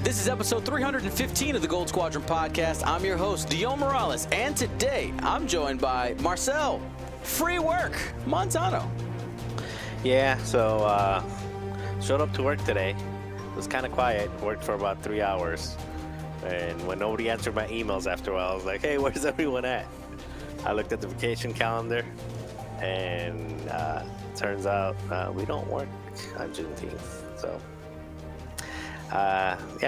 This is episode 315 of the Gold Squadron podcast. I'm your host, Dio Morales, and today I'm joined by Marcel Free Work Montano. Yeah, so showed up to work today. It was kind of quiet. Worked for about 3 hours. And when nobody answered my emails after a while, I was like, hey, where's everyone at? I looked at the vacation calendar, and turns out we don't work on Juneteenth. So,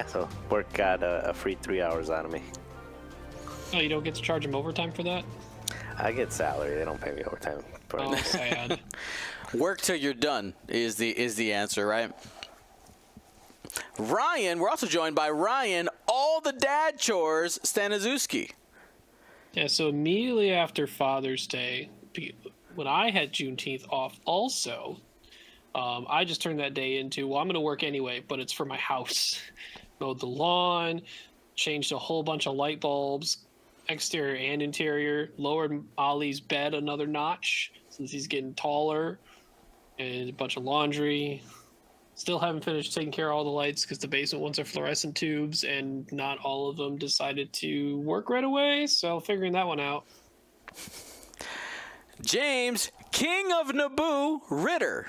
so work got a free 3 hours out of me. Oh, you don't get to charge them overtime for that? I get salary. They don't pay me overtime for Oh, sad. Work till you're done is the answer, right? Ryan, we're also joined by Ryan, all the dad chores, Staniszewski. Yeah, so immediately after Father's Day, when I had Juneteenth off also, I just turned that day into, well, I'm going to work anyway, but it's for my house. Mowed the lawn, changed a whole bunch of light bulbs, exterior and interior, lowered Ollie's bed another notch since he's getting taller, and a bunch of laundry. Still haven't finished taking care of all the lights because the basement ones are fluorescent tubes and not all of them decided to work right away. So figuring that one out. James, King of Naboo, Ritter.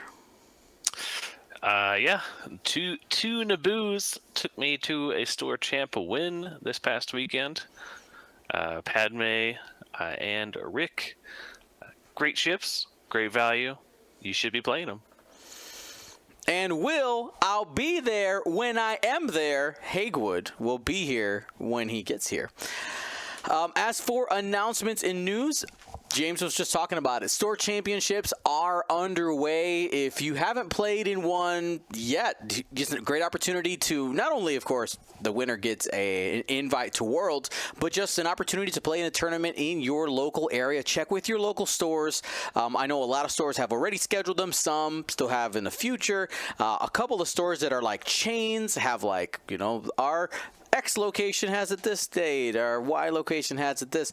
Two Naboos took me to a Store Champa win this past weekend. Padme and Rick. Great ships, great value. You should be playing them. And Will, I'll be there when I am there. Hagewood will be here when he gets here. As for announcements and news, James was just talking about it. Store championships are underway. If you haven't played in one yet, it's a great opportunity to not only, of course, the winner gets an invite to Worlds, but just an opportunity to play in a tournament in your local area. Check with your local stores. I know a lot of stores have already scheduled them. Some still have in the future. A couple of stores that are like chains have our X location has it this date, our Y location has it this.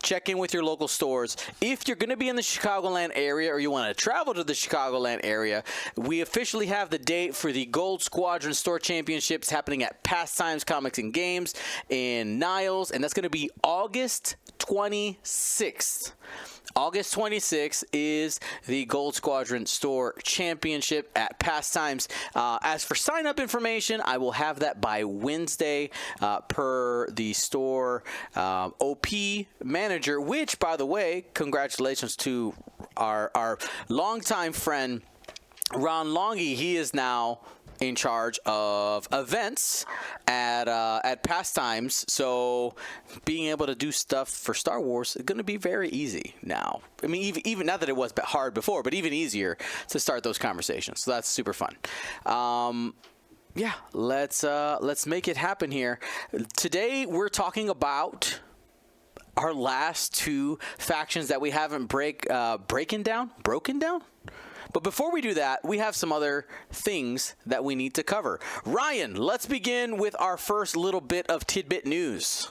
Check in with your local stores. If you're going to be in the Chicagoland area or you want to travel to the Chicagoland area, we officially have the date for the Gold Squadron Store Championships happening at Pastimes Comics and Games in Niles, and that's going to be August 26th. August 26th is the Gold Squadron Store Championship at Pastimes. As for sign-up information, I will have that by Wednesday per the store OP manager, which, by the way, congratulations to our longtime friend, Ron Longy. He is now in charge of events at Pastimes, so being able to do stuff for Star Wars is going to be very easy now. I mean, even not that it was hard before, but even easier to start those conversations. So that's super fun. Let's make it happen here. Today we're talking about our last two factions that we haven't broken down. But before we do that, we have some other things that we need to cover. Ryan, let's begin with our first little bit of tidbit news.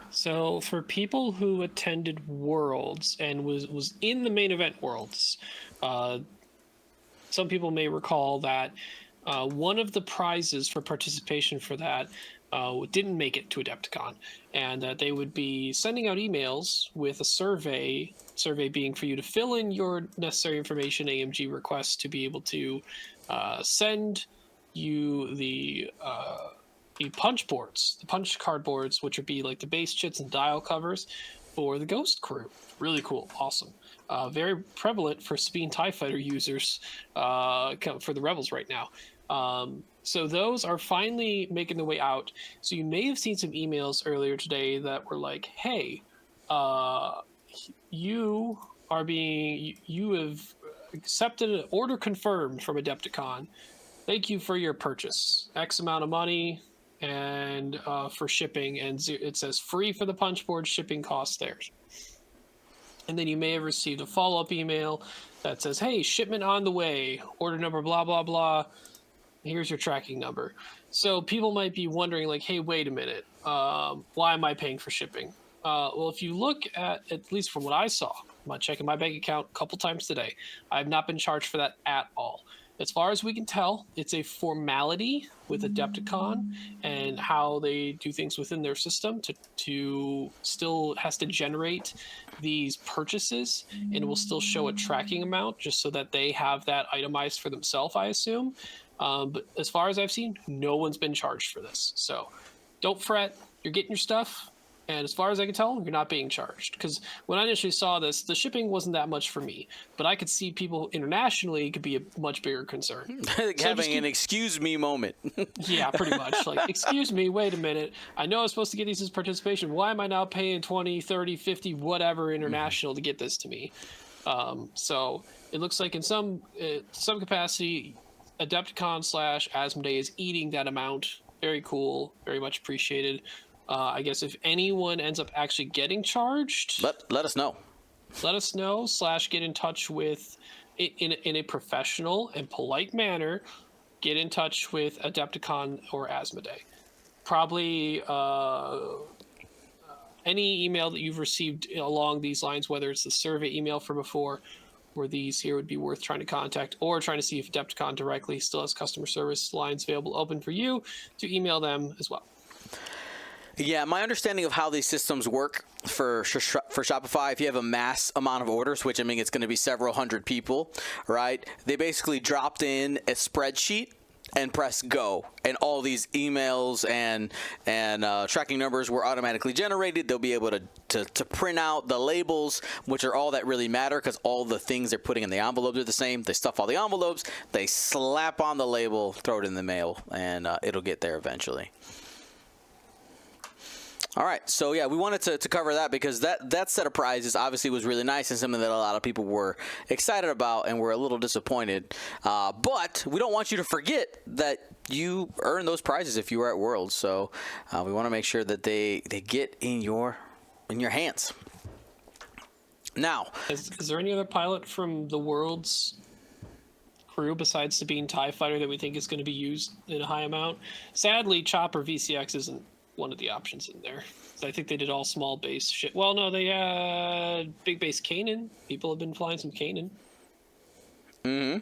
So for people who attended Worlds and was in the main event Worlds, some people may recall that one of the prizes for participation for that didn't make it to Adepticon, and that they would be sending out emails with a survey being for you to fill in your necessary information, AMG requests, to be able to send you the punch boards, the punch card boards, which would be like the base chits and dial covers for the Ghost crew. Really cool. Awesome. Very prevalent for Sabine TIE Fighter users for the Rebels right now. So those are finally making their way out. So you may have seen some emails earlier today that were like, hey, you have accepted an order confirmed from Adepticon. Thank you for your purchase. X amount of money and for shipping, and it says free for the punch board, shipping costs theirs. And then you may have received a follow-up email that says, hey, shipment on the way, order number blah, blah, blah. Here's your tracking number. So people might be wondering, like, hey, wait a minute. Why am I paying for shipping? Well, if you look at least from what I saw, I'm checking my bank account a couple times today. I have not been charged for that at all. as far as we can tell, it's a formality with Adepticon and how they do things within their system to still has to generate these purchases, and it will still show a tracking amount just so that they have that itemized for themselves, I assume. But as far as I've seen, no one's been charged for this. So don't fret. You're getting your stuff. And as far as I can tell, you're not being charged. Because when I initially saw this, the shipping wasn't that much for me. But I could see people internationally could be a much bigger concern. Having an excuse me moment. Yeah, pretty much. Like, excuse me, wait a minute. I know I was supposed to get these as participation. Why am I now paying 20, 30, 50, whatever international to get this to me? So it looks like in some capacity, Adepticon / Asmodee is eating that amount. Very cool. Very much appreciated. I guess if anyone ends up actually getting charged, let us know. Let us know / get in touch with in a professional and polite manner. Get in touch with Adepticon or Asmodee. Probably any email that you've received along these lines, whether it's the survey email from before or these here, would be worth trying to contact, or trying to see if Adepticon directly still has customer service lines available open for you to email them as well. Yeah, my understanding of how these systems work for Shopify, if you have a mass amount of orders, which I mean it's going to be several hundred people, right? They basically dropped in a spreadsheet and press go, and all these emails and tracking numbers were automatically generated. They'll be able to print out the labels, which are all that really matter, because all the things they're putting in the envelopes are the same. They stuff all the envelopes, they slap on the label, throw it in the mail, and it'll get there eventually. All right, so yeah, we wanted to cover that because that set of prizes obviously was really nice and something that a lot of people were excited about and were a little disappointed. But we don't want you to forget that you earn those prizes if you were at Worlds. So we want to make sure that they get in your hands. Now, is there any other pilot from the Worlds crew besides Sabine TIE Fighter that we think is going to be used in a high amount? Sadly, Chopper VCX isn't one of the options in there. I think they did all small base shit. Well, no, they had big base Kanan. People have been flying some Kanan. Mm-hmm.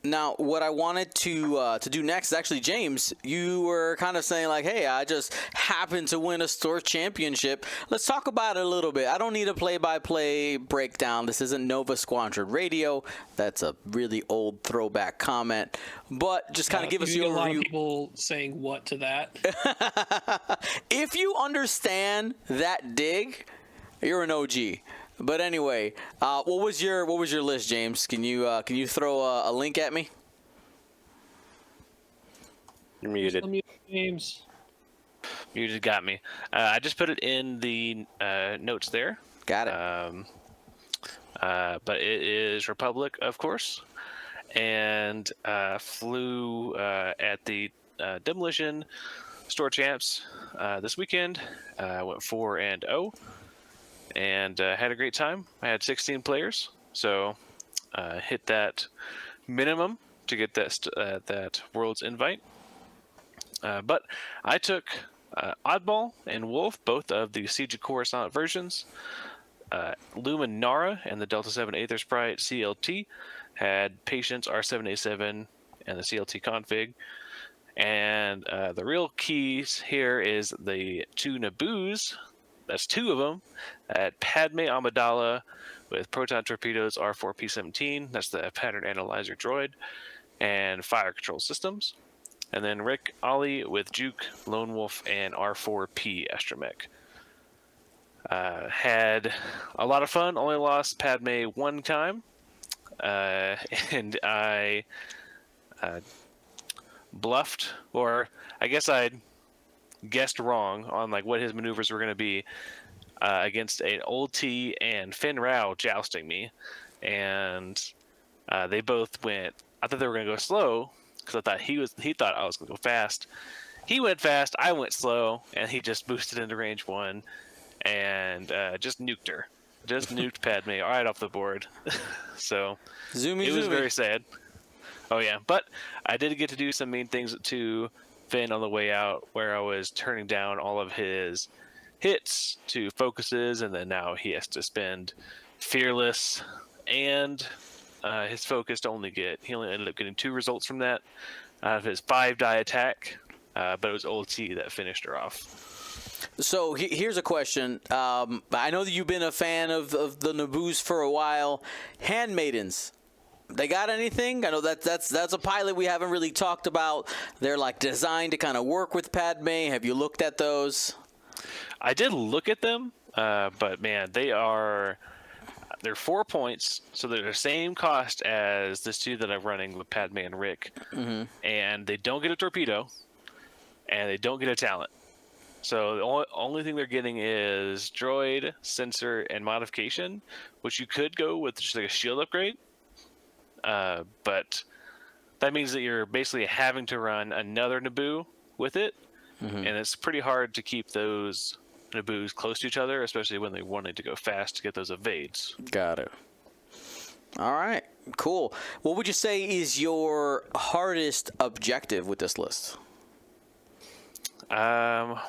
Now, what I wanted to do next is actually, James, you were kind of saying like, hey, I just happened to win a store championship. Let's talk about it a little bit. I don't need a play-by-play breakdown. This isn't Nova Squadron Radio. That's a really old throwback comment. But just kind of give us the overview. A lot of people saying what to that. If you understand that dig, you're an OG. But anyway, what was your list, James? Can you throw a link at me? You're muted. James. Muted got me. I just put it in the notes there. Got it. But it is Republic, of course, and flew at the Demolition Store Champs this weekend. Went 4-0. And had a great time. I had 16 players, so hit that minimum to get that Worlds invite. But I took Oddball and Wolf, both of the Siege of Coruscant versions. Luminara and the Delta 7 Aether Sprite CLT had Patience R7A7 and the CLT config. And the real keys here is the two Naboos. That's two of them, at Padme Amidala with Proton Torpedoes R4P17. That's the Pattern Analyzer droid, and Fire Control Systems. And then Rick Ollie with Juke, Lone Wolf, and R4P Astromech. Had a lot of fun. Only lost Padme one time, and I bluffed, or I guess I guessed wrong on like what his maneuvers were going to be against an Old T and Finn Rao jousting me, and they both went. I thought they were going to go slow because I thought he thought I was going to go fast. He went fast, I went slow, and he just boosted into range 1 and just nuked her. Just nuked Padme right off the board. So it was very sad. Oh yeah, but I did get to do some mean things to Finn on the way out, where I was turning down all of his hits to focuses, and then now he has to spend Fearless and his focus to he only ended up getting 2 results from that out of his 5 die attack, but it was ulti that finished her off. So here's a question. I know that you've been a fan of the Naboos for a while. Handmaidens, they got anything? I know that's a pilot we haven't really talked about. They're like designed to kind of work with Padme. Have you looked at those? I did look at them, but man, they're 4 points, so they're the same cost as this 2 that I'm running with Padme and Rick, and they don't get a torpedo, and they don't get a talent. So the only thing they're getting is droid, sensor, and modification, which you could go with just like a shield upgrade. But that means that you're basically having to run another Naboo with it, and it's pretty hard to keep those Naboos close to each other, especially when they wanted to go fast to get those evades. Got it. All right, cool. What would you say is your hardest objective with this list?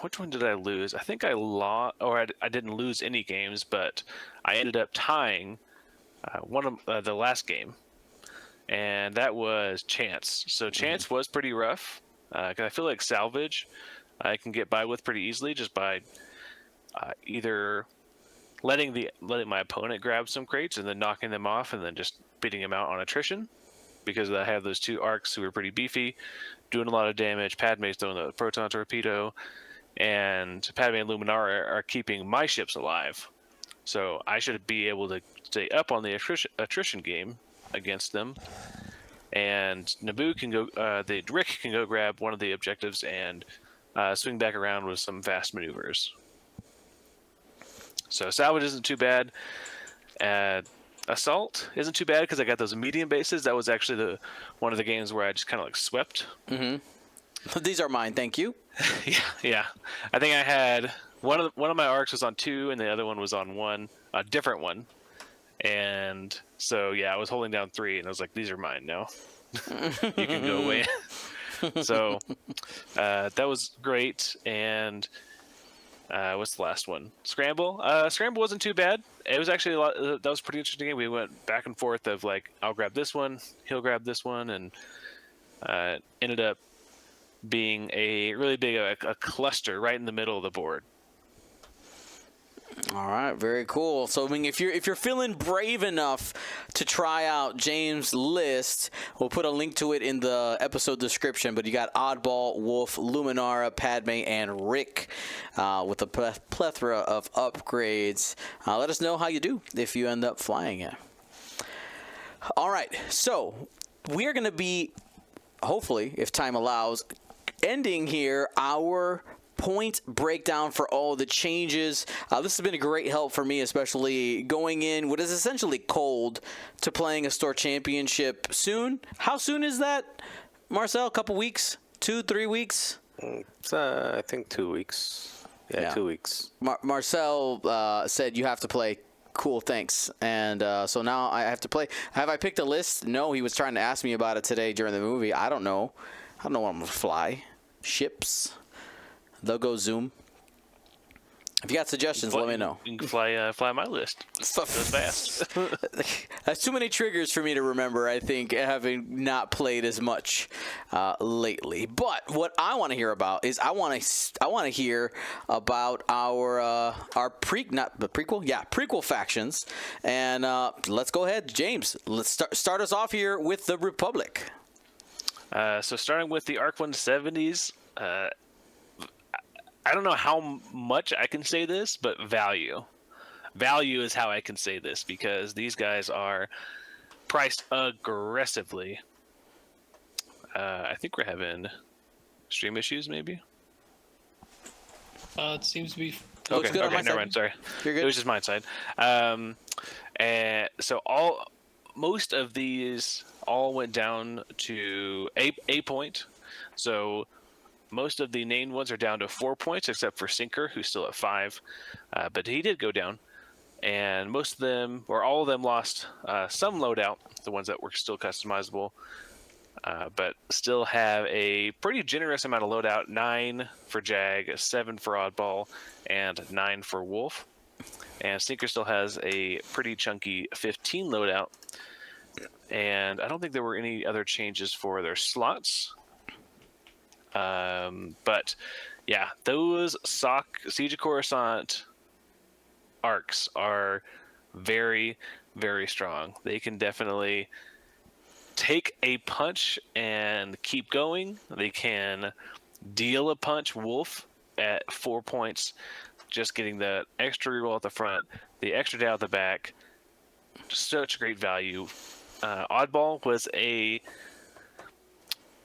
Which one did I lose? I think I lost, or I didn't lose any games, but I ended up tying one of the last game, and that was Chance. So Chance was pretty rough, because I feel like salvage I can get by with pretty easily just by either letting my opponent grab some crates and then knocking them off and then just beating them out on attrition, because I have those 2 arcs who are pretty beefy, doing a lot of damage. Padme's throwing the proton torpedo, and Padme and Luminara are keeping my ships alive. So I should be able to stay up on the attrition game against them. And Naboo can go, Rick can go grab one of the objectives and swing back around with some fast maneuvers. So salvage isn't too bad. Assault isn't too bad because I got those medium bases. That was actually one of the games where I just kind of like swept. These are mine, thank you. Yeah. I think I had one of my arcs was on 2, and the other one was on 1, a different one. And so yeah, I was holding down 3, and I was like, "These are mine now. You can go away." So that was great. And what's the last one? Scramble. Scramble wasn't too bad. It was actually that was a pretty interesting game. We went back and forth of like, I'll grab this one, he'll grab this one, and ended up being a really big a cluster right in the middle of the board. All right, very cool. So, I mean, if you're feeling brave enough to try out James' list, we'll put a link to it in the episode description. But you got Oddball, Wolf, Luminara, Padme, and Rick with a plethora of upgrades. Let us know how you do if you end up flying it. All right, so we are going to be, hopefully, if time allows, ending here our point breakdown for all the changes. This has been a great help for me, especially going in what is essentially cold to playing a store championship soon. How soon is that, Marcel? A couple weeks? 2-3 weeks? It's, I think 2 weeks. Yeah. 2 weeks. Marcel said you have to play. Cool, thanks. And so now I have to play. Have I picked a list? No, he was trying to ask me about it today during the movie. I don't know. I don't know what I'm going to fly. Ships. They'll go Zoom. If you got suggestions, let me know. You can fly my list. Goes fast. That's too many triggers for me to remember, I think, having not played as much lately. But what I want to hear about is I want to hear about our prequel factions. And let's go ahead, James. Let's start us off here with the Republic. So starting with the ARC 170s, I don't know how much I can say this, but value. Value is how I can say this, because these guys are priced aggressively. I think we're having stream issues, maybe? It seems to be... Looks good on my never side. mind, sorry. You're good. It was just my side. And so most of these all went down to a point. So most of the named ones are down to 4 points, except for Sinker, who's still at 5. But he did go down. And most of them, or all of them, lost some loadout, the ones that were still customizable, but still have a pretty generous amount of loadout, 9 for Jag, 7 for Oddball, and 9 for Wolf. and Sneaker still has a pretty chunky 15 loadout. And I don't think there were any other changes for their slots. But yeah, those Siege of Coruscant arcs are very, very strong. They can definitely take a punch and keep going. They can deal a punch Wolf at 4 points, just getting the extra reroll at the front, the extra down at the back. Such great value. Oddball was a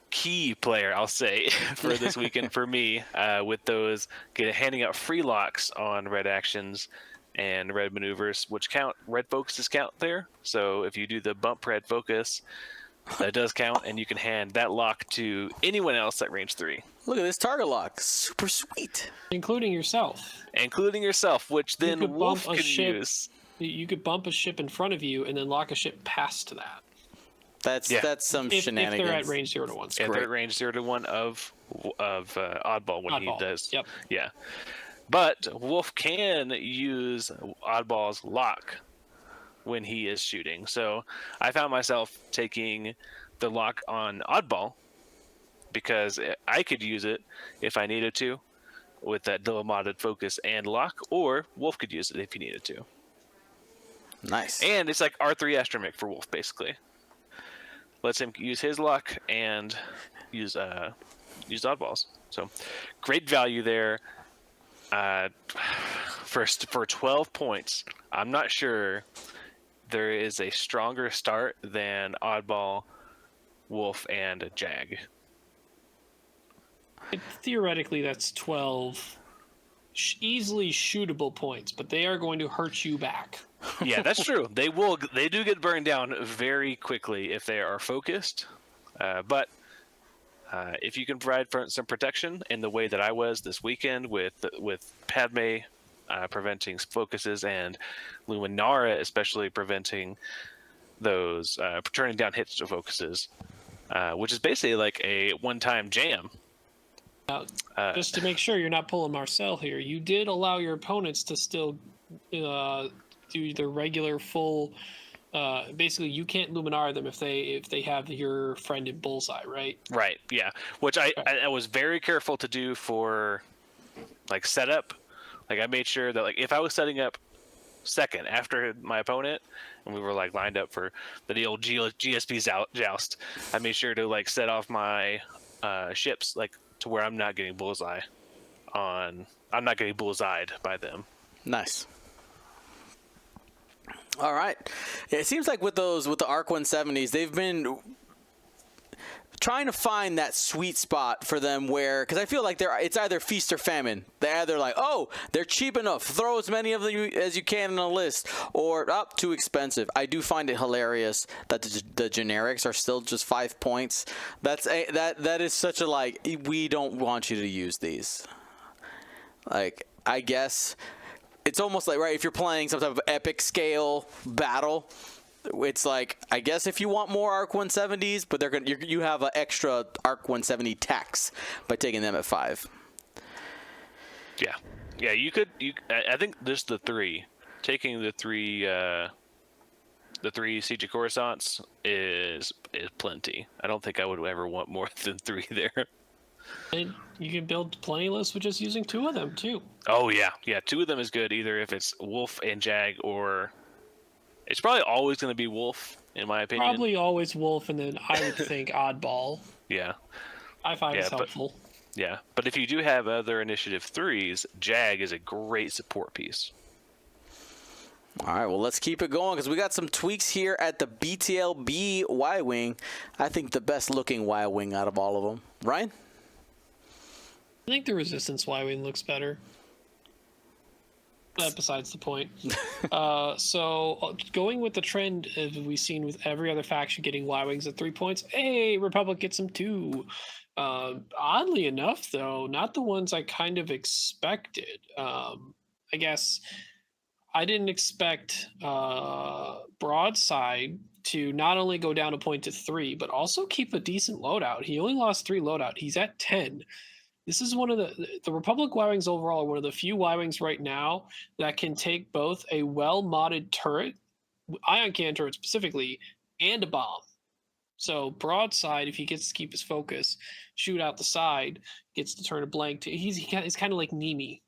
key player, I'll say, for this weekend for me, with those handing out free locks on red actions and red maneuvers, which count. Red focuses count there. So if you do the bump red focus, that does count, and you can hand that lock to anyone else at range 3. Look at this target lock. Super sweet. Including yourself. Including yourself, which then could Wolf bump a could ship. use. You could bump a ship in front of you and then lock a ship past that. That's some If shenanigans. they're at range 0 to 1. If they're at range 0 to 1 of Oddball when he does. Yep. Yeah. But Wolf can use Oddball's lock when he is shooting. So I found myself taking the lock on Oddball because I could use it if I needed to with that double modded focus and lock, or Wolf could use it if he needed to. Nice. And it's like R3 Astromech for Wolf, basically. Lets him use his lock and use Oddballs. So great value there. For 12 points, I'm not sure there is a stronger start than Oddball, Wolf, and Jag. Theoretically, that's 12 easily shootable points, but they are going to hurt you back. Yeah, that's true. They do get burned down very quickly if they are focused. But if you can provide some protection in the way that I was this weekend with Padme preventing focuses and Luminara especially preventing those turning down hits to focuses, which is basically like a one-time jam. Just to make sure you're not pulling Marcel here, you did allow your opponents to still do their regular full. Basically, you can't Luminara them if they have your friend in Bullseye, right? Right. Yeah. Which I was very careful to do for like setup. Like I made sure that like if I was setting up second after my opponent and we were like lined up for the old GSP joust, I made sure to like set off my ships like to where I'm not getting bullseyed by them. Nice. All right. It seems like with the ARC 170s, they've been trying to find that sweet spot for them where, because I feel like it's either feast or famine. They're either like, oh, they're cheap enough, throw as many of them as you can in a list, or too expensive. I do find it hilarious that the generics are still just 5 points. That is such a like, we don't want you to use these. Like, I guess it's almost like, right, if you're playing some type of epic scale battle, it's like, I guess if you want more ARC 170s, but you have an extra ARC 170 tax by taking them at 5. Yeah. I think there's taking the three Siege of Coruscants is plenty. I don't think I would ever want more than 3 there. And you can build plenty lists with just using 2 of them too. Oh yeah, 2 of them is good. Either if it's Wolf and Jag, or it's probably always going to be Wolf in my opinion. Probably always Wolf, and then I would think Oddball. Yeah, I find it's helpful. But if you do have other initiative 3s, Jag is a great support piece. All right, well, let's keep it going because we got some tweaks here at the BTLB Y-Wing. I think the best looking Y-Wing out of all of them. Ryan? I think the Resistance Y-Wing looks better. Besides the point. So going with the trend we've seen with every other faction getting Y-Wings at 3 points. Hey, Republic gets them too. Oddly enough, though, not the ones I kind of expected. I guess I didn't expect Broadside to not only go down a point to 3, but also keep a decent loadout. He only lost 3 loadout. He's at 10. This is one of the Republic Y Wings overall are one of the few Y Wings right now that can take both a well modded turret, ion cannon turret specifically, and a bomb. So broadside, if he gets to keep his focus, shoot out the side, gets to turn a blank. He's kind of like Nimi,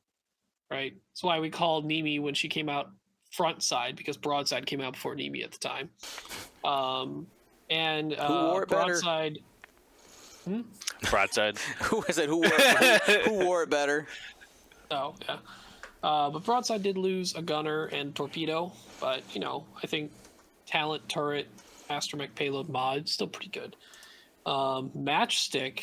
right? That's why we called Nimi when she came out front side, because broadside came out before Nimi at the time. And Who wore it broadside. better? Broadside. Who is it? Who wore it better? Oh yeah. But broadside did lose a gunner and torpedo, but I think talent, turret, astromech payload mod still pretty good. Matchstick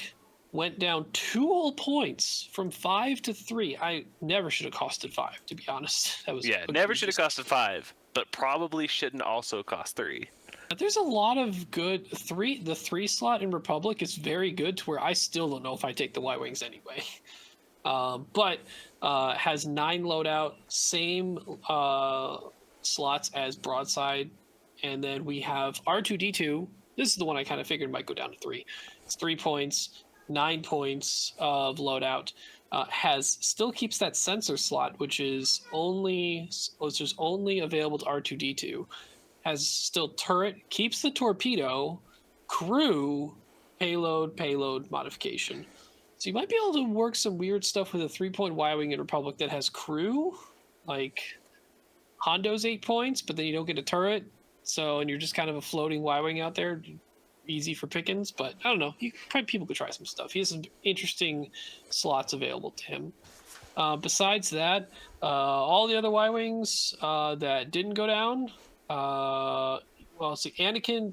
went down 2 whole points from 5 to 3. I never should have costed 5, to be honest. That was Never should have costed 5, but probably shouldn't also cost 3. But there's a lot of good 3. The 3 slot in Republic is very good, to where I still don't know if I take the Y Wings anyway. But has 9 loadout, same slots as broadside, and then we have R2D2. This is the one I kind of figured might go down to 3. It's 3 points, 9 points of loadout. Still keeps that sensor slot, which is only available to R2D2. Has still turret, keeps the torpedo, crew, payload modification. So you might be able to work some weird stuff with a 3-point Y-Wing in Republic that has crew, like Hondo's 8 points, but then you don't get a turret. And you're just kind of a floating Y-Wing out there, easy for pickings. But I don't know, people could try some stuff. He has some interesting slots available to him. Besides that, all the other Y-Wings that didn't go down, Anakin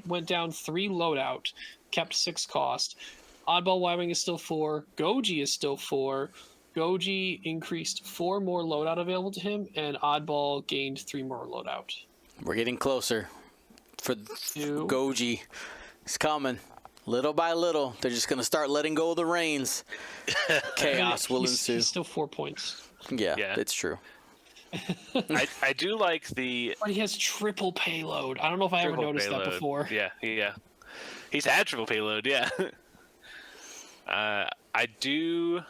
went down 3 loadout, kept 6 cost. Oddball Y-Wing is still 4. Goji is still 4. Goji increased 4 more loadout available to him, and Oddball gained 3 more loadout. We're getting closer. For Goji, it's coming. Little by little, they're just going to start letting go of the reins. Chaos will ensue. He's still 4 points. Yeah, it's true. I do like the... But he has triple payload. I don't know if I ever noticed that before. Yeah. He's had triple payload, yeah. I do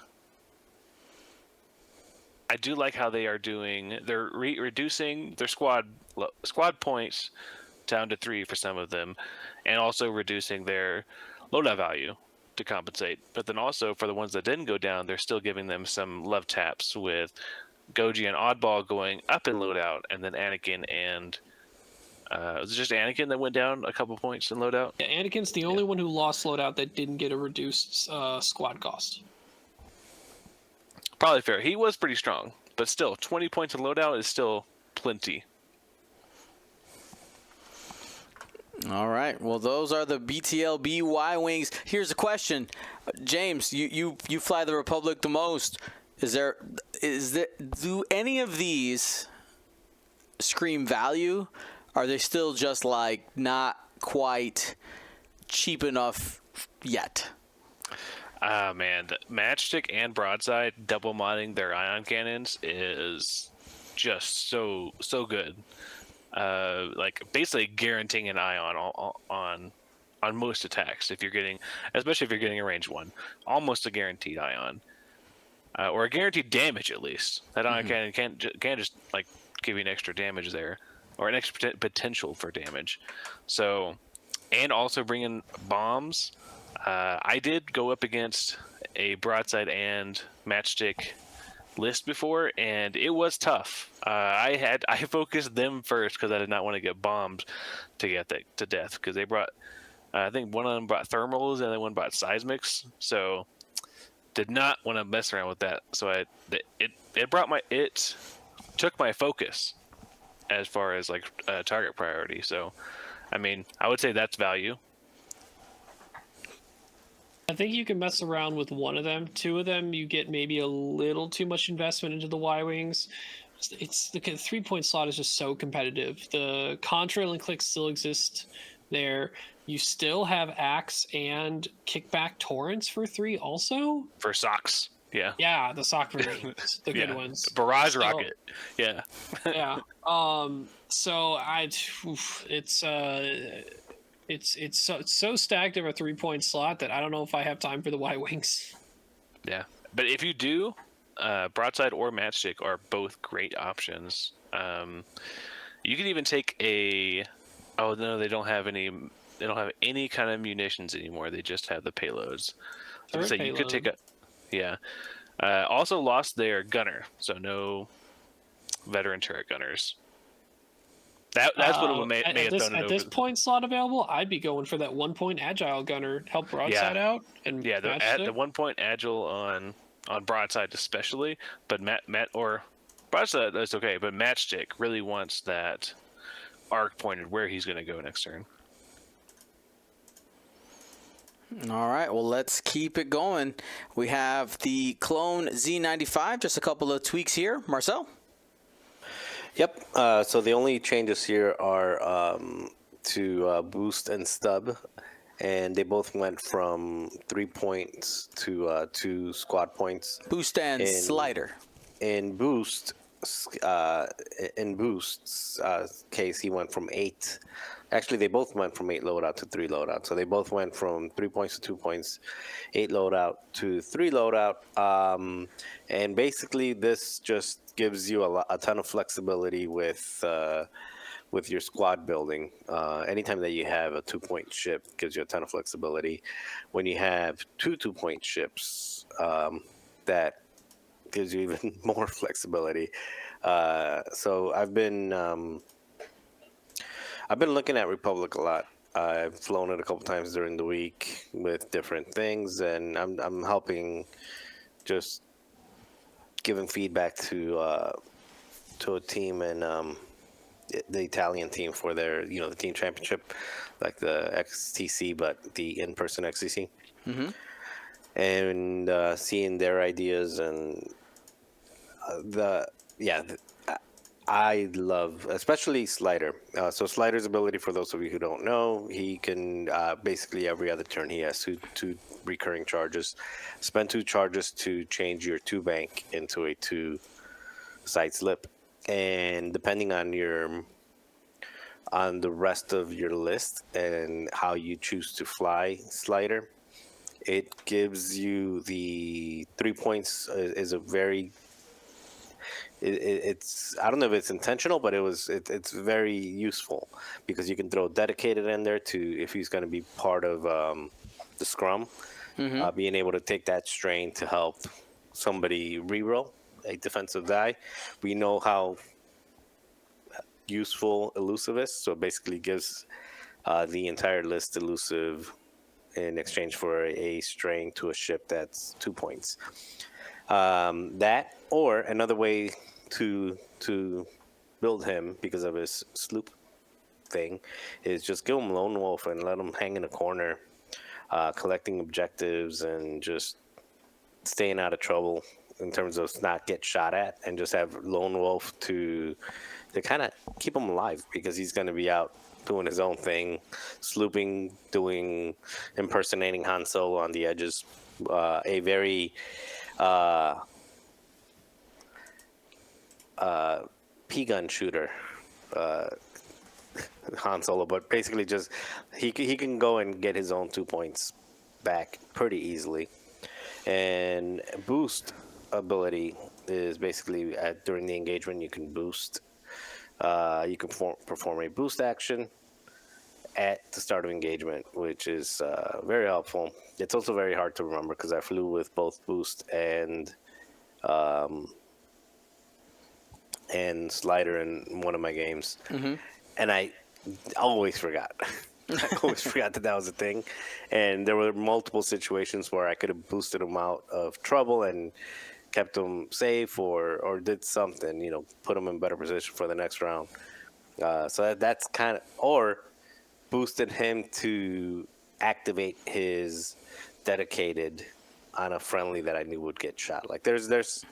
like how they are doing. They're reducing their squad points down to 3 for some of them, and also reducing their loadout value to compensate. But then also for the ones that didn't go down, they're still giving them some love taps, with Goji and Oddball going up in loadout, and then Anakin and was it just Anakin that went down a couple points in loadout? Yeah, Anakin's the only one who lost loadout that didn't get a reduced squad cost. Probably fair. He was pretty strong, but still, 20 points in loadout is still plenty. All right. Well, those are the BTLB Y-Wings. Here's a question. James, you fly the Republic the most. Do any of these scream value? Are they still just like not quite cheap enough yet? Man, the Matchstick and Broadside double modding their ion cannons is just so good. Like basically guaranteeing an ion on most attacks especially if you're getting a range 1, almost a guaranteed ion, or a guaranteed damage at least. That ion cannon can't just like give you an extra damage there, or an extra potential for damage. So, and also bringing bombs. I did go up against a Broadside and Matchstick list before, and it was tough. I focused them first because I did not want to get bombed to death, because they brought I think one of them brought thermals and the other one brought seismics, so did not want to mess around with that. So it took my focus as far as like target priority. So I mean, I would say that's value. I think you can mess around with one of them. 2 of them, you get maybe a little too much investment into the Y-Wings. It's the 3-point slot is just so competitive. The contrail and click still exist there. You still have Axe and Kickback Torrents for 3 also. For socks. Yeah. Yeah, the sock versions, the good ones. Barrage rocket. Yeah. Yeah. So it's so stacked of a 3-point slot that I don't know if I have time for the Y-Wings. Yeah. But if you do, broadside or matchstick are both great options. You can even take a. Oh no, they don't have any. They don't have any kind of munitions anymore. They just have the payloads. So Turret say you could take payload. a. Yeah. Also lost their gunner, so no veteran turret gunners. That's what may have thrown it At over. this point slot available, I'd be going for that 1 point agile gunner, help broadside Yeah, out and yeah. The matchstick. 1 point agile on broadside especially, but Matt or broadside that's okay, but matchstick really wants that arc pointed where he's going to go next turn. All right, well, let's keep it going. We have the clone Z95, just a couple of tweaks here. Marcel? Yep. So the only changes here are to boost and stub, and they both went from 3 points to 2 squad points. Boost and slider. In boost, in boost's case, he went from 8. Actually, they both went from 8 loadout to 3 loadout. So they both went from 3 points to 2 points, 8 loadout to 3 loadout. And basically, this just gives you a ton of flexibility with your squad building. Anytime that you have a 2-point ship, gives you a ton of flexibility. When you have 2 2-point ships, that gives you even more flexibility. So I've been looking at Republic a lot. I've flown it a couple times during the week with different things, and I'm helping, just giving feedback to a team and the Italian team for their the team championship, like the XTC, but the in-person XTC. Mm-hmm. And seeing their ideas and I love especially Slider. So Slider's ability, for those of you who don't know, he can basically every other turn he has two recurring charges. Spend 2 charges to change your 2 bank into a 2 side slip, and depending on the rest of your list and how you choose to fly Slider, it gives you the 3 points. Is a very it's I don't know if it's intentional, but it's very useful because you can throw dedicated in there to if he's going to be part of the scrum, being able to take that strain to help somebody reroll a defensive die. We know how useful elusive is, so it basically gives the entire list elusive in exchange for a strain to a ship that's 2 points. That, or another way to build him because of his sloop thing, is just give him Lone Wolf and let him hang in a corner, collecting objectives and just staying out of trouble in terms of not get shot at, and just have Lone Wolf to kind of keep him alive because he's going to be out doing his own thing, slooping, impersonating Han Solo on the edges. A very P-gun shooter, Han Solo, but basically just he can go and get his own 2 points back pretty easily. And boost ability is basically during the engagement you can boost. You can perform a boost action at the start of engagement, which is very helpful. It's also very hard to remember because I flew with both boost and slider in one of my games, and I always forgot. I always forgot that was a thing, and there were multiple situations where I could have boosted him out of trouble and kept him safe, or did something, put him in better position for the next round. So that's kind of, or boosted him to activate his dedicated on a friendly that I knew would get shot. Like there's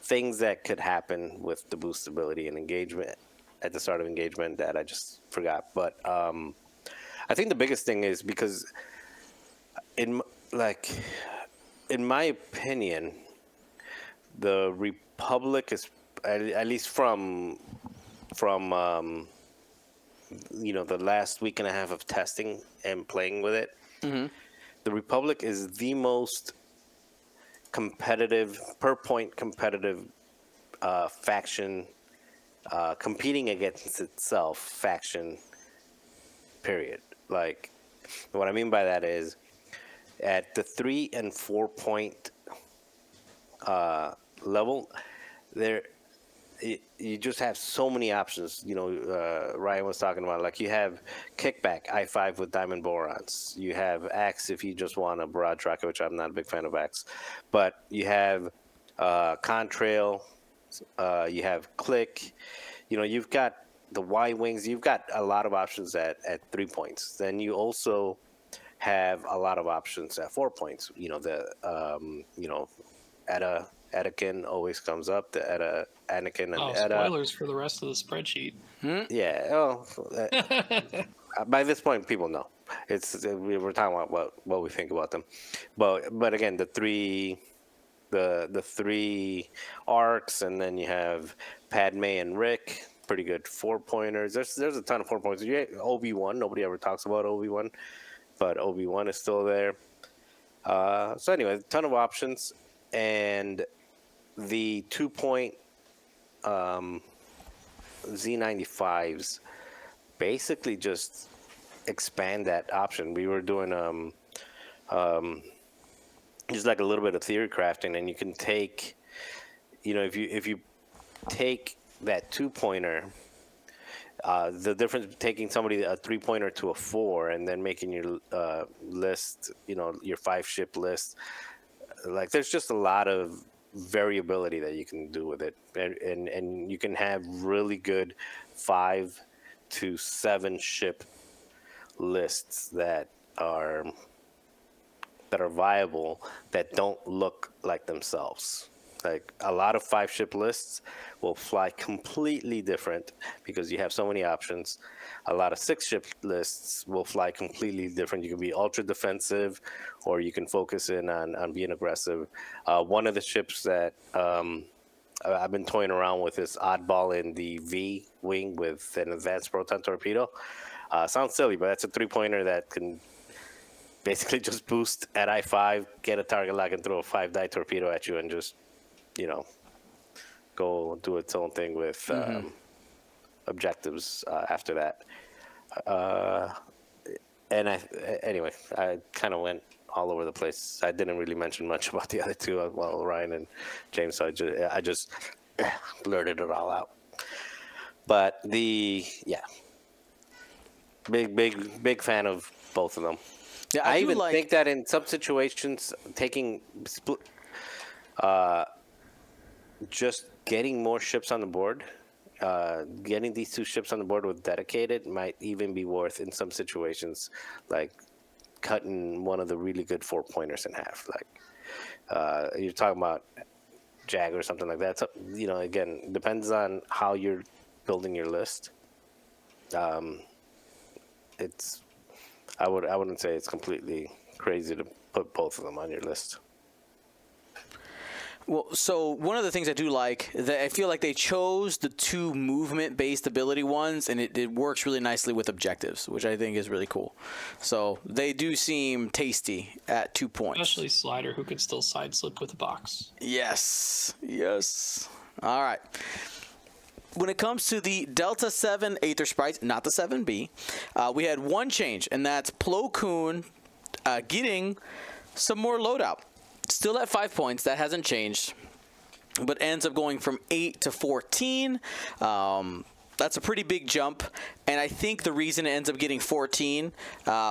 things that could happen with the boost ability and engagement at the start of engagement that I just forgot. But I think the biggest thing is because in my opinion, the Republic is, at least from the last week and a half of testing and playing with it, the Republic is the most competitive per point competitive faction competing against itself faction. Period. Like, what I mean by that is, at the 3 and 4 point level, you just have so many options. Ryan was talking about, like, you have kickback I5 with diamond borons. You have Axe if you just want a broad tracker, which I'm not a big fan of Axe, but you have contrail. You have click. You've got the Y wings. You've got a lot of options at 3 points. Then you also have a lot of options at 4 points. Anakin always comes up. The Anakin and Etta. Spoilers for the rest of the spreadsheet. Yeah. Oh, by this point, people know. We're talking about what we think about them, but again, the three arcs, and then you have Padme and Rick. Pretty good 4-pointers. There's a ton of 4-pointers. Obi-Wan. Nobody ever talks about Obi-Wan, but Obi-Wan is still there. So anyway, a ton of options, and the 2-point Z95s basically just expand that option. We were doing just like a little bit of theory crafting, and you can take, if you take that 2-pointer, the difference taking somebody a 3-pointer to a 4, and then making your list, your 5-ship list, like, there's just a lot of variability that you can do with it, and you can have really good 5 to 7 ship lists that are viable, that don't look like themselves. Like, a lot of 5-ship lists will fly completely different because you have so many options. A lot of 6-ship lists will fly completely different. You can be ultra defensive, or you can focus in on being aggressive. One of the ships that I've been toying around with is Oddball in the V wing with an advanced proton torpedo. Sounds silly, but that's a 3-pointer that can basically just boost at I5, get a target lock, and throw a 5-die torpedo at you, and just go do its own thing with objectives after that. Anyway, I kind of went all over the place. I didn't really mention much about the other two, Ryan and James, so I just blurted it all out. But big fan of both of them. Yeah, I even think that in some situations, just getting more ships on the board, getting these 2 ships on the board with dedicated might even be worth, in some situations, like cutting one of the really good 4-pointers in half. Like, you're talking about Jag or something like that. So, again, depends on how you're building your list. I wouldn't say it's completely crazy to put both of them on your list. Well, so one of the things I do like, that I feel like they chose the 2 movement-based ability ones, and it works really nicely with objectives, which I think is really cool. So they do seem tasty at 2 points. Especially Slider, who can still side slip with a box. Yes. All right. When it comes to the Delta 7 Aether Sprites, not the 7B, we had one change, and that's Plo Koon getting some more loadout. Still at 5 points, that hasn't changed, but ends up going from 8 to 14. That's a pretty big jump, and I think the reason it ends up getting 14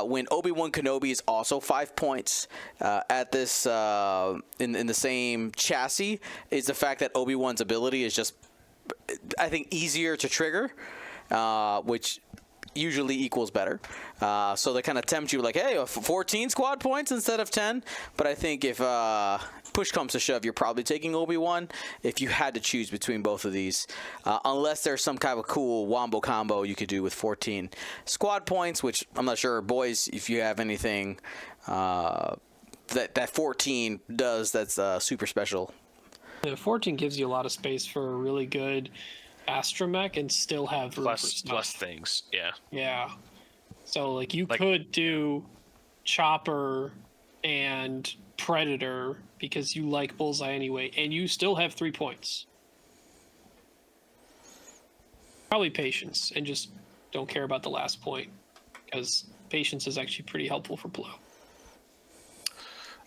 when Obi-Wan Kenobi is also 5 points at this in the same chassis is the fact that Obi-Wan's ability is just, I think, easier to trigger, which usually equals better. So they kind of tempt you like, hey, 14 squad points instead of 10. But I think if push comes to shove, you're probably taking Obi-Wan if you had to choose between both of these. Unless there's some kind of cool wombo combo you could do with 14 squad points, which I'm not sure, boys, if you have anything that 14 does that's super special. Yeah, 14 gives you a lot of space for a really good astromech and still have room for stuff. Plus things, yeah. Yeah. So, like, you could do Chopper and Predator because you like Bullseye anyway, and you still have 3 points. Probably Patience, and just don't care about the last point, because Patience is actually pretty helpful for Blow.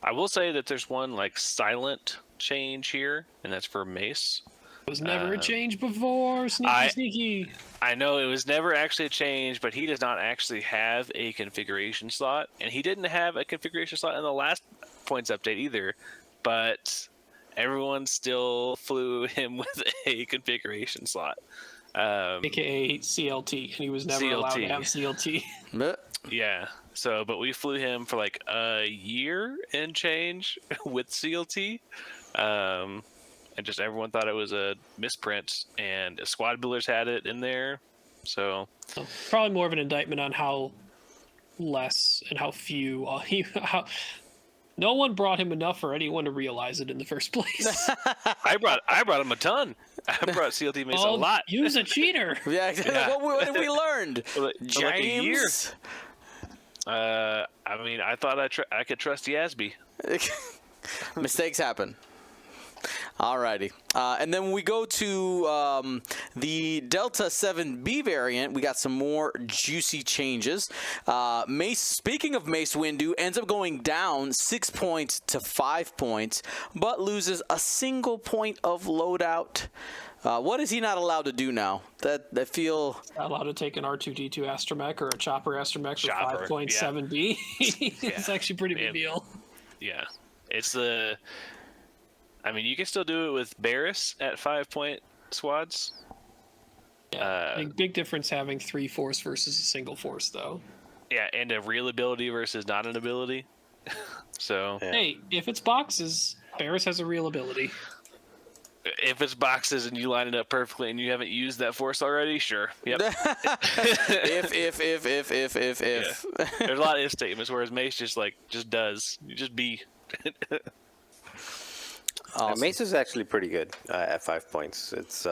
I will say that there's one like silent change here, and that's for Mace. It was never a change before. Sneaky. I know it was never actually a change, but he does not actually have a configuration slot, and he didn't have a configuration slot in the last points update either. But everyone still flew him with a configuration slot, AKA CLT, and he was never allowed to have CLT. Yeah. So, but we flew him for like a year and change with CLT. And just everyone thought it was a misprint, and squad builders had it in there. So Probably more of an indictment on how less and how few how no one brought him enough for anyone to realize it in the first place. I brought him a ton. I brought CLT Mace a lot. Use a cheater. Yeah, Yeah. What have we learned? For like a year. James? I mean, I thought I could trust Yasby. Mistakes happen. Alrighty. And then when we go to the Delta 7B variant, we got some more juicy changes. Mace, speaking of Mace Windu, ends up going down 6 points to 5 points, but loses a single point of loadout. What is he not allowed to do now? That feel Not allowed to take an R2D2 astromech or a chopper astromech Chopper, for 5.7B. It's Yeah. actually a pretty big Man. deal. Yeah, it's the. I mean, you can still do it with Barris at 5-point squads. Yeah, big difference having 3 force versus a single force, though. Yeah, and a real ability versus not an ability. So Yeah. Hey, if it's boxes, Barris has a real ability. if it's boxes and you line it up perfectly and you haven't used that force already, sure. Yep. if. There's a lot of if statements, whereas Mace just does. You just be. Awesome. Mace is actually pretty good at 5 points. It's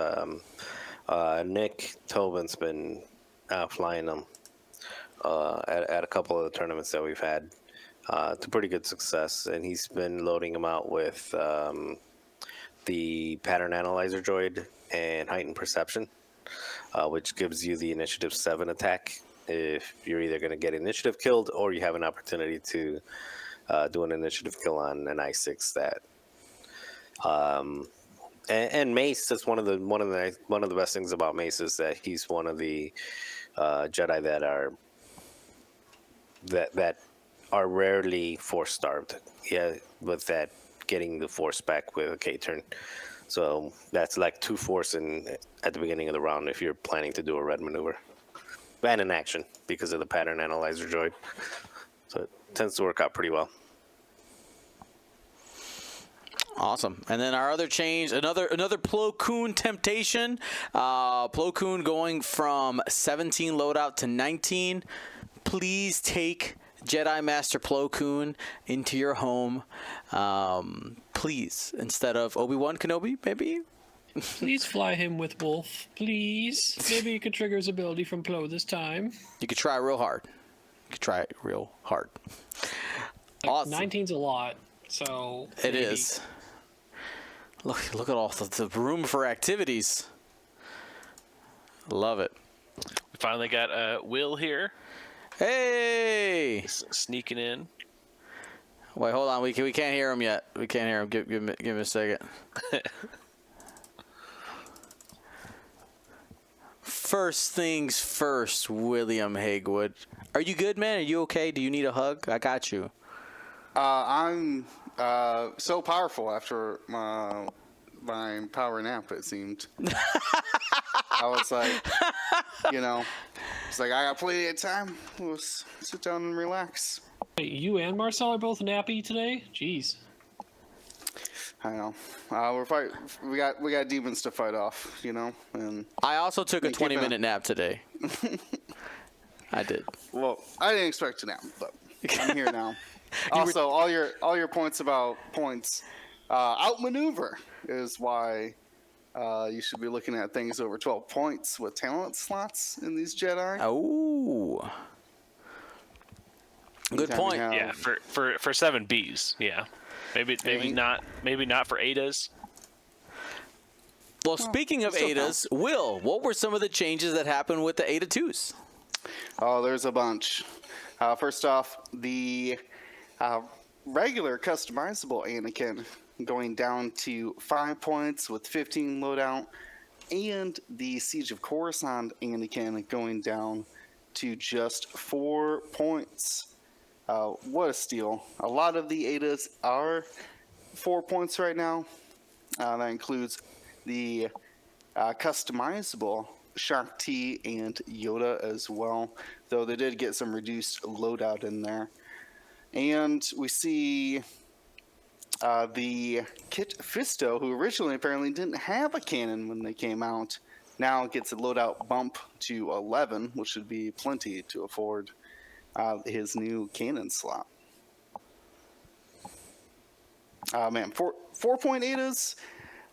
Nick Tobin's been flying them at a couple of the tournaments that we've had to pretty good success, and he's been loading them out with the pattern analyzer droid and heightened perception, which gives you the initiative 7 attack if you're either going to get initiative killed or you have an opportunity to do an initiative kill on an I6 that. And Mace is one of the best things about Mace is that he's one of the Jedi that are rarely force starved. Yeah, with that getting the force back with a K-turn. So that's like 2 force at the beginning of the round if you're planning to do a red maneuver. And an action because of the pattern analyzer droid. So it tends to work out pretty well. Awesome. And then our other change, another Plo Koon temptation. Plo Koon going from 17 loadout to 19. Please take Jedi Master Plo Koon into your home. Please, instead of Obi-Wan Kenobi, maybe? Please fly him with Wolf. Please. Maybe you could trigger his ability from Plo this time. You could try real hard. Awesome. 19's a lot, so It maybe. is. Look at all the room for activities. Love it. We finally got Will here, Hey! sneaking in. Wait, hold on. We can't hear him yet. We can't hear him. Give me a second. First things first, William Hagewood. Are you good, man? Are you okay? Do you need a hug? I got you. I'm so powerful after my power nap, it seemed. I was like, it's like, I got plenty of time. Let's sit down and relax. Wait, you and Marcel are both nappy today? Jeez. I know. We got demons to fight off, and I also took a Keep it 20-minute nap today. I did. well, I didn't expect to nap, but I'm here now. Also, all your points about points outmaneuver is why you should be looking at things over 12 points with talent slots in these Jedi. Oh. Good Anytime you point. have- Yeah, for 7Bs. Yeah, maybe Ain't- not for Adas. Well, speaking of still ADAs, Will, what were some of the changes that happened with the ADA 2s? Oh, there's a bunch. First off, the regular customizable Anakin going down to 5 points with 15 loadout, and the Siege of Coruscant Anakin going down to just 4 points. What a steal. A lot of the ADAs are 4 points right now. That includes the customizable Shaak Ti and Yoda as well, though they did get some reduced loadout in there. And we see the Kit Fisto, who originally apparently didn't have a cannon when they came out, now gets a loadout bump to 11, which would be plenty to afford his new cannon slot. Man, 4.8s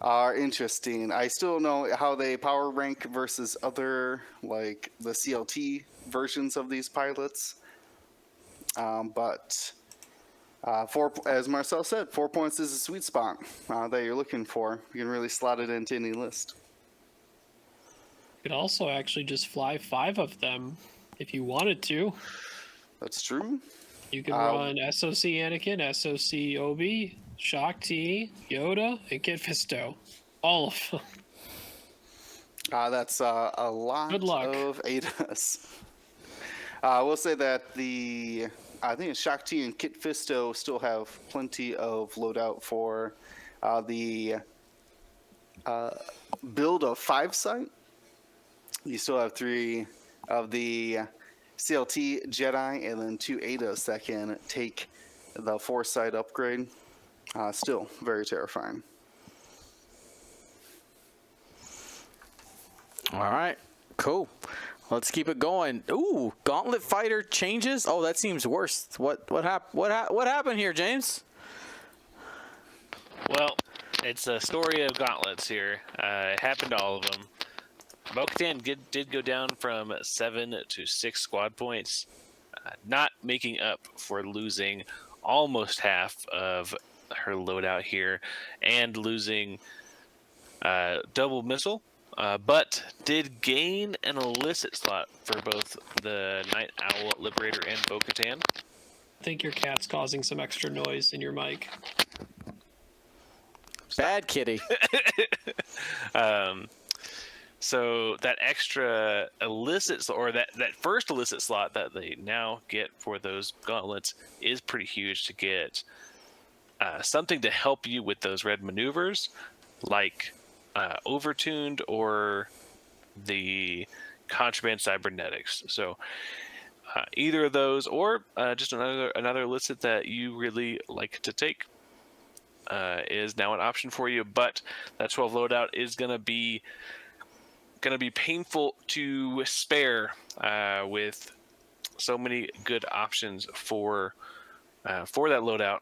are interesting. I still don't know how they power rank versus other, like the CLT versions of these pilots. But as Marcel said, 4 points is a sweet spot that you're looking for. You can really slot it into any list. You could also actually just fly 5 of them if you wanted to. That's true. You can run SOC Anakin, SOC Obi, Shaak Ti, Yoda, and Kit Fisto. All of them. That's a lot Good luck. of ADAS. I will say that I think Shaak Ti and Kit Fisto still have plenty of loadout for the build of 5-site. You still have 3 of the CLT Jedi and then 2 ADAs that can take the 4-site upgrade. Still very terrifying. All right, cool. Let's keep it going. Ooh, Gauntlet Fighter changes. Oh, that seems worse. What happened here, James? Well, it's a story of gauntlets here. It happened to all of them. Bo-Katan did go down from 7 to 6 squad points, not making up for losing almost half of her loadout here and losing double missile, but did gain an illicit slot for both the Night Owl Liberator and Bo-Katan. I think your cat's causing some extra noise in your mic. Bad kitty. So that extra illicit, or that first illicit slot that they now get for those gauntlets is pretty huge to get something to help you with those red maneuvers, like Overtuned or the Contraband Cybernetics. So either of those, or just another illicit that you really like to take, is now an option for you. But that 12 loadout is going to be painful to spare with so many good options for that loadout.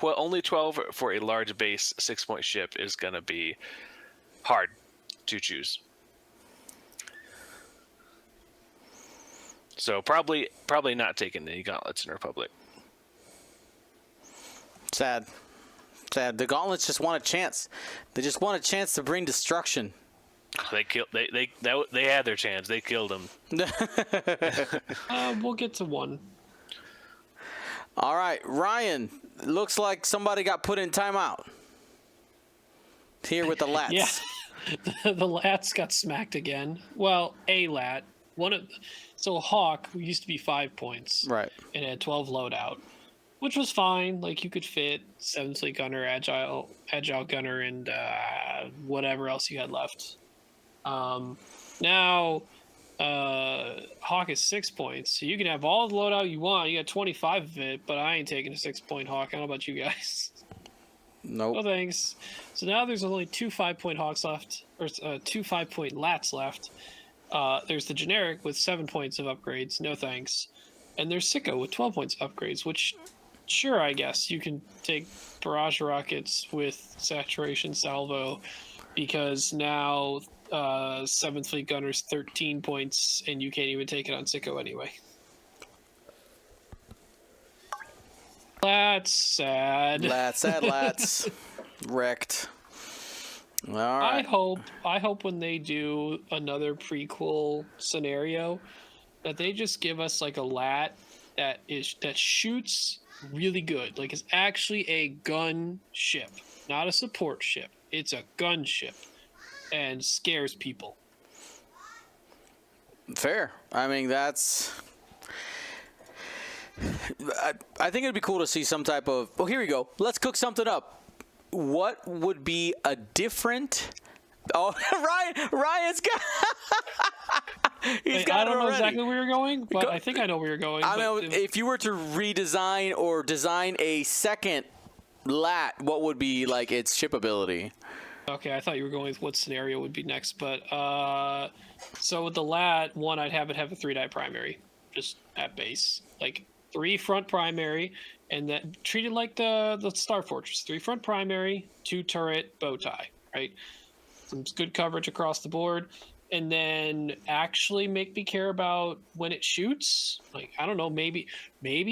Only 12 for a large base 6-point ship is going to be hard to choose. So probably not taking any gauntlets in Republic. Sad. The Gauntlets just want a chance. They just want a chance to bring destruction. They had their chance. They killed him. We'll get to one. All right, Ryan. Looks like somebody got put in timeout. Here with the Lats. Yeah, the Lats got smacked again. Well, a Lat. So Hawk, who used to be 5 points, Right. and had 12 loadout, which was fine. Like you could fit 7th Fleet Gunner, Agile Gunner, and whatever else you had left. Now Hawk is 6 points, so you can have all the loadout you want. You got 25 of it, but I ain't taking a 6-point Hawk. I don't know about you guys. Nope. No thanks. So now there's only 2 5-point Hawks left, or 2 5-point Lats left. There's the generic with 7 points of upgrades. No thanks. And there's Sicko with 12 points of upgrades, which, sure, I guess you can take barrage rockets with saturation salvo, because now 7th Fleet Gunner's 13 points, and you can't even take it on Sicko anyway. That's sad. Lats. Wrecked. All right. I hope when they do another prequel scenario that they just give us like a lat that shoots really good. Like it's actually a gun ship, not a support ship. It's a gun ship and scares people. Fair. I mean, that's. I think it'd be cool to see some type of. Oh, here we go. Let's cook something up. What would be a different? Oh, Ryan's got. He's got I don't it know already. exactly where you're going, but I think I know where you're going. I but mean, if you were to redesign or design a second lat, what would be like its ship ability? okay, I thought you were going with what scenario would be next, but so with the lat one, I'd have it have a 3-die primary, just at base, like 3 front primary, and then treat it like the Star Fortress, 3 front primary, 2 turret, bow tie, right? Some good coverage across the board. And then actually make me care about when it shoots. Like, I don't know, maybe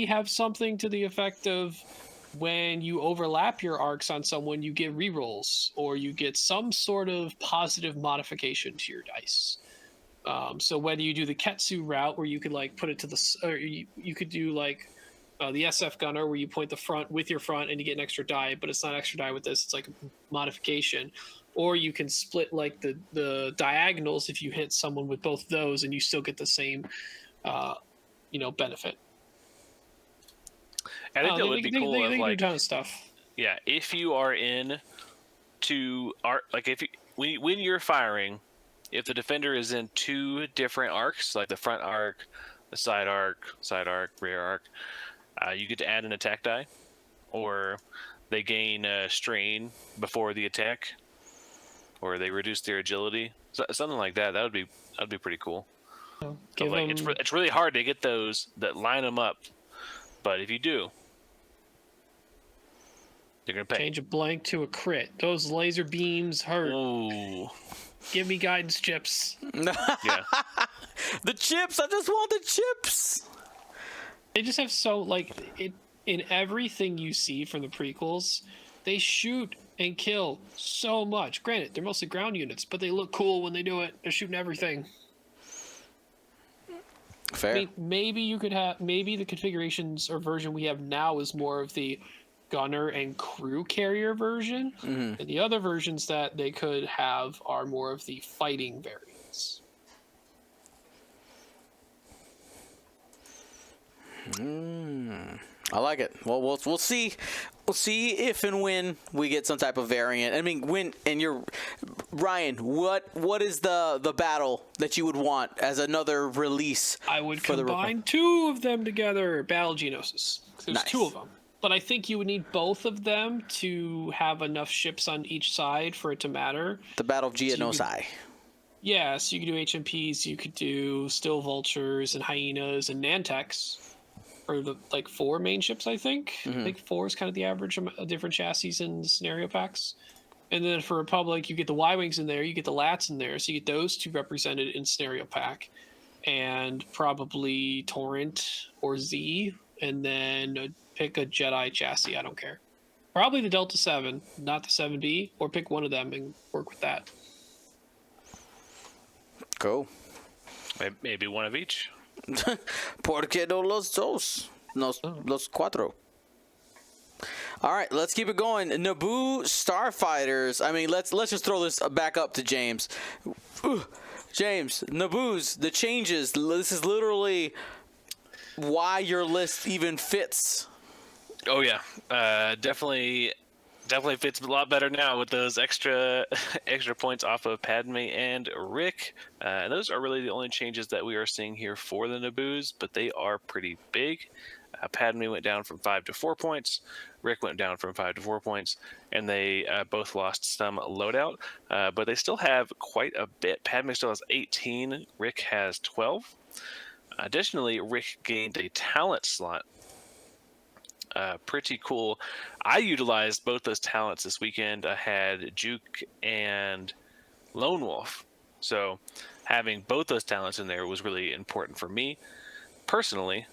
have something to the effect of when you overlap your arcs on someone, you get rerolls, or you get some sort of positive modification to your dice. So whether you do the Ketsu route where you could like put it to the, or you could do like the SF gunner where you point the front with your front and you get an extra die, but it's not extra die with this, it's like a modification. Or you can split like the diagonals if you hit someone with both those and you still get the same, benefit. I think that would be cool. They Of can do like, a ton of stuff. yeah, if you are in to art, like if you, when you're firing, if the defender is in 2 different arcs, like the front arc, the side arc, rear arc, you get to add an attack die, or they gain strain before the attack, or they reduce their agility, something like that. That'd be pretty cool. Give Like, them, it's really hard to get those that line them up, but if you do, you're gonna pay. change a blank to a crit. Those laser beams hurt. Ooh, Give me guidance chips. yeah. The chips. I just want the chips. They just have so like it in everything you see from the prequels. They shoot and kill so much. Granted, they're mostly ground units, but they look cool when they do it. They're shooting everything. Fair. I mean, maybe the configurations or version we have now is more of the gunner and crew carrier version, and the other versions that they could have are more of the fighting variants. I like it. Well, we'll see. We'll see if and when we get some type of variant. I mean, Ryan, what is the battle that you would want as another release? I would for the combine 2 of them together. Battle Geonosis. There's Nice. 2 of them. But I think you would need both of them to have enough ships on each side for it to matter. The Battle of Geonosis. Yeah, so you could do HMPs, you could do Still Vultures and Hyenas and Nantex. Or the 4 main ships, I think. I think 4 is kind of the average of different chassis and scenario packs. And then for Republic, you get the Y-Wings in there, you get the Lats in there, so you get those 2 represented in scenario pack. And probably Torrent or Z, and then pick a Jedi chassis, I don't care. Probably the Delta 7, not the 7B, or pick one of them and work with that. Cool. Maybe one of each. ¿Por qué no los dos? Los cuatro. All right, let's keep it going. Naboo Starfighters. I mean, let's just throw this back up to James. James, Naboo's, the changes. This is literally why your list even fits. Oh yeah, definitely fits a lot better now with those extra points off of Padme and Rick. And those are really the only changes that we are seeing here for the Naboos, but they are pretty big. Padme went down from 5 to 4 points. Rick went down from 5 to 4 points, and they both lost some loadout, but they still have quite a bit. Padme still has 18. Rick has 12. Additionally, Rick gained a talent slot. Pretty cool. I utilized both those talents this weekend. I had Juke and Lone Wolf. So having both those talents in there was really important for me personally.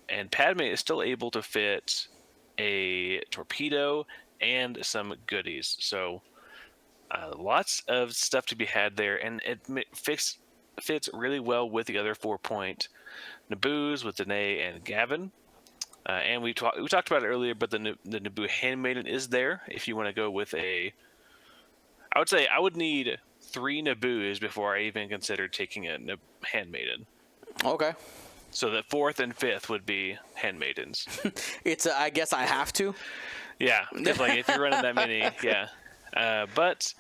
And Padme is still able to fit a torpedo, and some goodies. So lots of stuff to be had there, and it fits really well with the other 4-point Naboos with Danae and Gavin. And we talked about it earlier, but the Naboo Handmaiden is there if you want to go with I would say I would need 3 Naboos before I even consider taking a Handmaiden. Okay. So the 4th and 5th would be Handmaidens. I guess I have to. Yeah, because like if you're running that many, yeah. But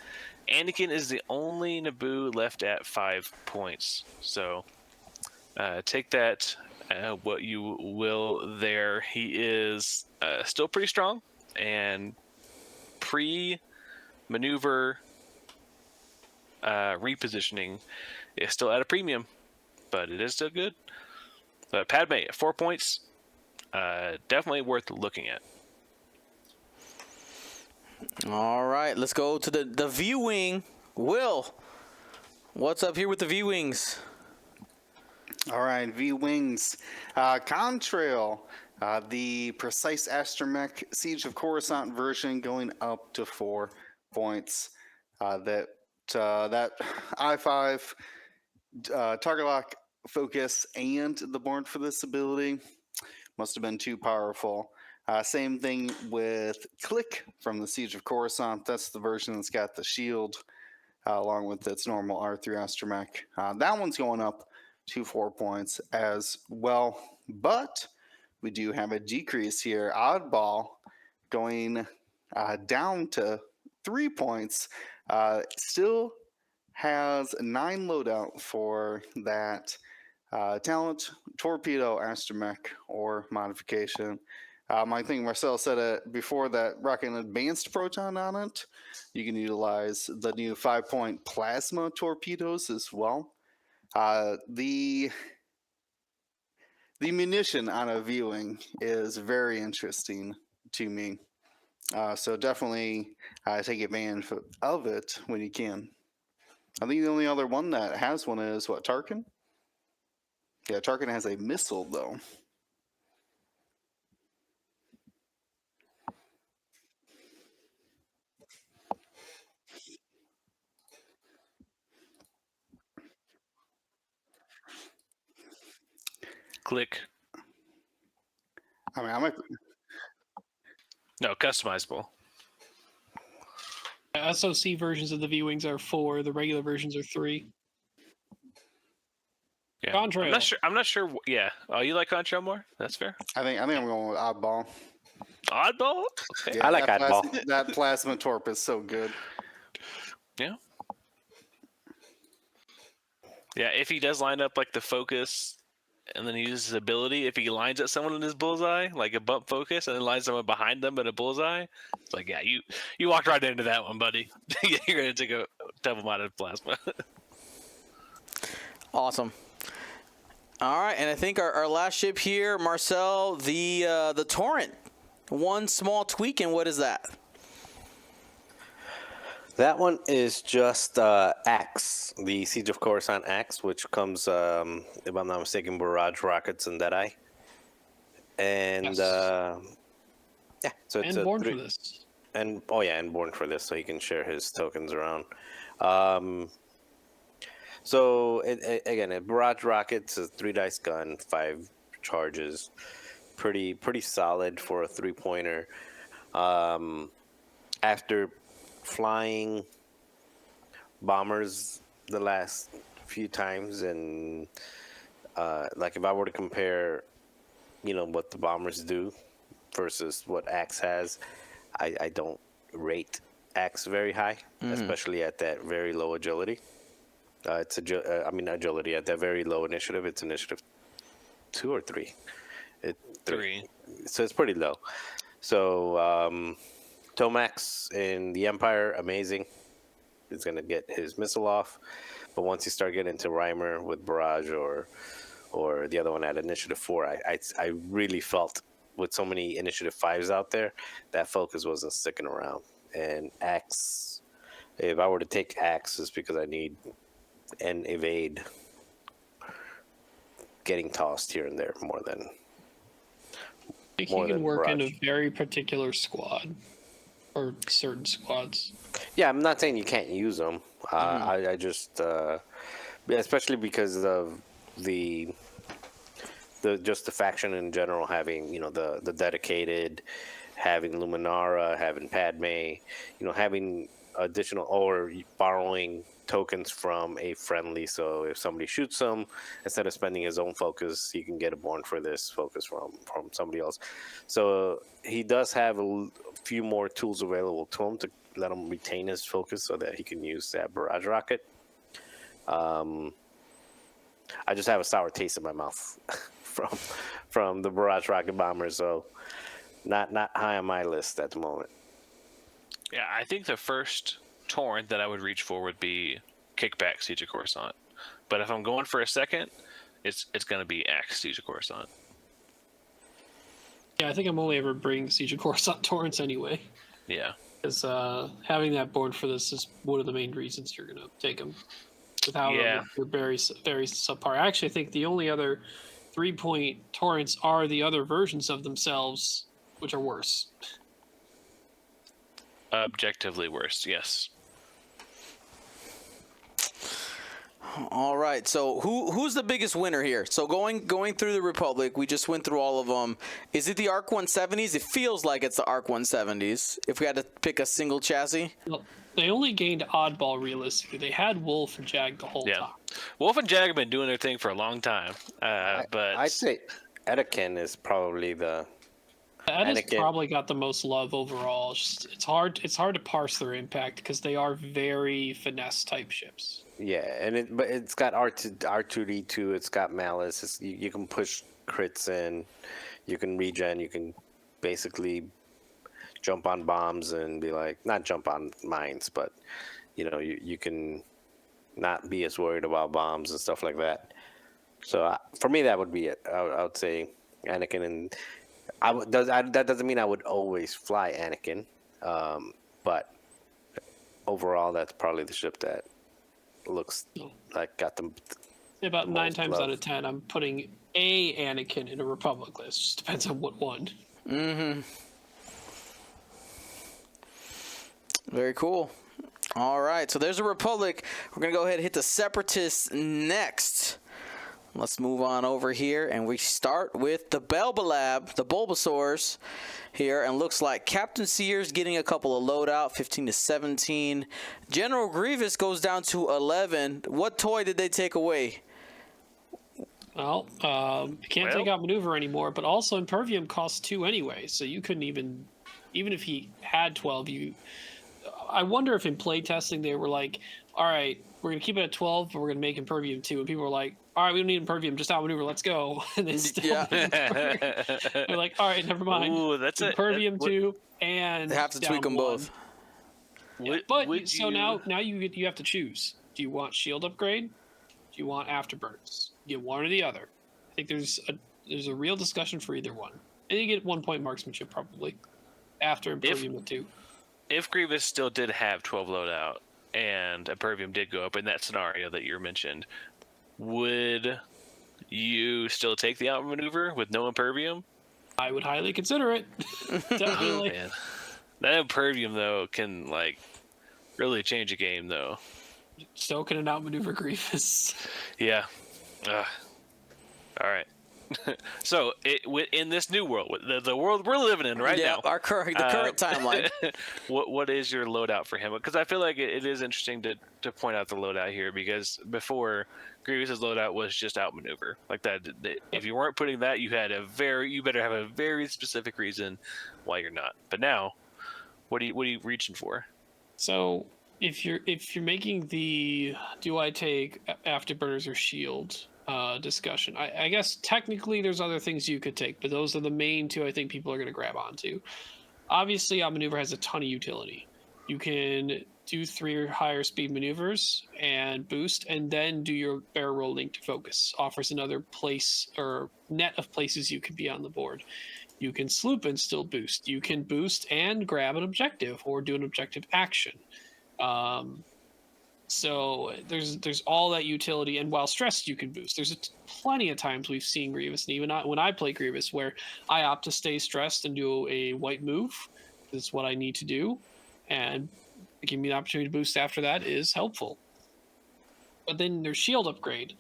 Anakin is the only Naboo left at 5 points. So take that what you will there. He is still pretty strong, and pre-maneuver repositioning is still at a premium, but it is still good. But Padme, 4 points, definitely worth looking at. All right, let's go to the V-Wing. Will, what's up here with the V-Wings? All right, V-Wings. Contrail, the Precise Astromech Siege of Coruscant version going up to 4 points. That I-5 target lock, focus, and the Born for this ability must have been too powerful. Same thing with Click from the Siege of Coruscant. That's the version that's got the shield along with its normal R3 Astromech. That one's going up to 4 points as well. But we do have a decrease here. Oddball going down to 3 points. Still has 9 loadout for that talent, torpedo, astromech, or modification. I think Marcel said it before that rocking advanced proton on it. You can utilize the new 5-point plasma torpedoes as well. The munition on a viewing is very interesting to me. So definitely take advantage of it when you can. I think the only other one that has one is what, Tarkin? Yeah, Tarkin has a missile though. Click. I mean, I might. No, customizable. SOC versions of the V-Wings are 4. The regular versions are 3. Yeah. Contrail. I'm not sure. Yeah. Oh, you like Contrail more? That's fair. I think I'm going with Oddball. Oddball. Okay. Yeah, I like that Oddball. That plasma torp is so good. Yeah. Yeah. If he does line up like the focus, and then he uses his ability, if he lines at someone in his bullseye, like a bump focus, and then lines someone behind them in a bullseye, it's like, yeah, you walked right into that one, buddy. You're gonna take a double-mounted plasma. Awesome. All right, and I think our last ship here, Marcel, the Torrent. One small tweak, and what is that? That one is just Axe, the Siege of Coruscant Axe, which comes, if I'm not mistaken, barrage rockets and Deadeye. And Yes. yeah, so it's And Born for this. And and Born for this, so he can share his tokens around. So again, a barrage rockets, a 3-dice gun, 5 charges, pretty solid for a 3-pointer. After flying bombers the last few times, and like if I were to compare, what the bombers do versus what Axe has, I don't rate Axe very high, especially at that very low agility. It's agility at that very low initiative. It's initiative 2 or 3. 3. So it's pretty low. So Tomax in the Empire, amazing. He's gonna get his missile off, but once you start getting into Reimer with barrage or the other one at initiative 4, I really felt with so many initiative 5s out there that focus wasn't sticking around. And Axe, if I were to take Axe, it's because I need and evade getting tossed here and there more than think more he can than work in Barrage. a very particular squad, or certain squads. Yeah, I'm not saying you can't use them. I just, especially because of the just the faction in general having, the dedicated, having Luminara, having Padme, having additional or borrowing tokens from a friendly. So if somebody shoots him, instead of spending his own focus, he can get a born for this focus from somebody else. So he does have a few more tools available to him to let him retain his focus so that he can use that barrage rocket. I just have a sour taste in my mouth from the barrage rocket bomber, so not high on my list at the moment. Yeah, I think the first torrent that I would reach for would be Kickback Siege of Coruscant. But if I'm going for a second, it's going to be Axe Siege of Coruscant. Yeah, I think I'm only ever bringing Siege of Coruscant torrents anyway. Yeah. Because having that board for this is one of the main reasons you're going to take them. Without them, they're very, very subpar. Actually, I think the only other 3-point torrents are the other versions of themselves, which are worse. Objectively worse, yes. All right. So who's the biggest winner here? So going through the Republic, we just went through all of them. Is it the ARC 170s? It feels like it's the ARC 170s. If we had to pick a single chassis. Well, they only gained oddball realistically. They had Wolf and Jag the whole time. Wolf and Jag have been doing their thing for a long time. But I'd say Anakin is probably the. That has Anakin. probably got the most love overall. It's hard to parse their impact because they are very finesse type ships. Yeah, but it's got R2D2. It's got Malice. You can push crits in. You can regen. You can basically jump on bombs and be like, not jump on mines, but you can not be as worried about bombs and stuff like that. So for me, that would be it. I would say Anakin, and that doesn't mean I would always fly Anakin, but overall, that's probably the ship that looks like got them. About 9 most times love. out of 10, I'm putting a Anakin in a Republic list. Just depends on what one. Very cool. All right, so there's a Republic. We're going to go ahead and hit the Separatists next. Let's move on over here, and we start with the Belbalab, the Bulbasaurs here, and looks like Captain Sears getting a couple of loadout, 15 to 17. General Grievous goes down to 11. What toy did they take away? Well, you can't take out Maneuver anymore, but also Impervium costs 2 anyway, so you couldn't even if he had 12, I wonder if in playtesting they were like, all right, we're going to keep it at 12, but we're going to make Impervium 2. And people were like, all right, we don't need Impervium, just outmaneuver, let's go. And they still they're like, all right, never mind. Ooh, that's Impervium 2 and They have to tweak them 1. both. Yeah. But so now you have to choose. Do you want shield upgrade? Do you want afterburners? You get one or the other. I think there's a real discussion for either one. And you get 1 point marksmanship probably after Impervium 2. If Grievous still did have 12 loadout and Impervium did go up in that scenario that you mentioned, would you still take the outmaneuver with no Impervium? I would highly consider it. Definitely. Man. That Impervium, though, can, really change a game, though. So can an outmaneuver Grievous. Yeah. All right. So, in this new world, the world we're living in right now, the current timeline. what is your loadout for him? Because I feel like it is interesting to point out the loadout here, because before Grievous's loadout was just outmaneuver. Like that, if you weren't putting that, you better have a very specific reason why you're not. But now, what are you reaching for? So if you're making the do I take afterburners or shield discussion, I guess technically there's other things you could take, but those are the main 2 I think people are going to grab onto. Obviously, outmaneuver has a ton of utility. You can do 3 or higher speed maneuvers and boost, and then do your barrel roll link to focus. Offers another place or net of places you can be on the board. You can sloop and still boost. You can boost and grab an objective or do an objective action. So there's all that utility, and while stressed, you can boost. There's plenty of times we've seen Grievous, and even when I play Grievous, where I opt to stay stressed and do a white move. It's what I need to do, and giving me the opportunity to boost after that is helpful. But then there's shield upgrade,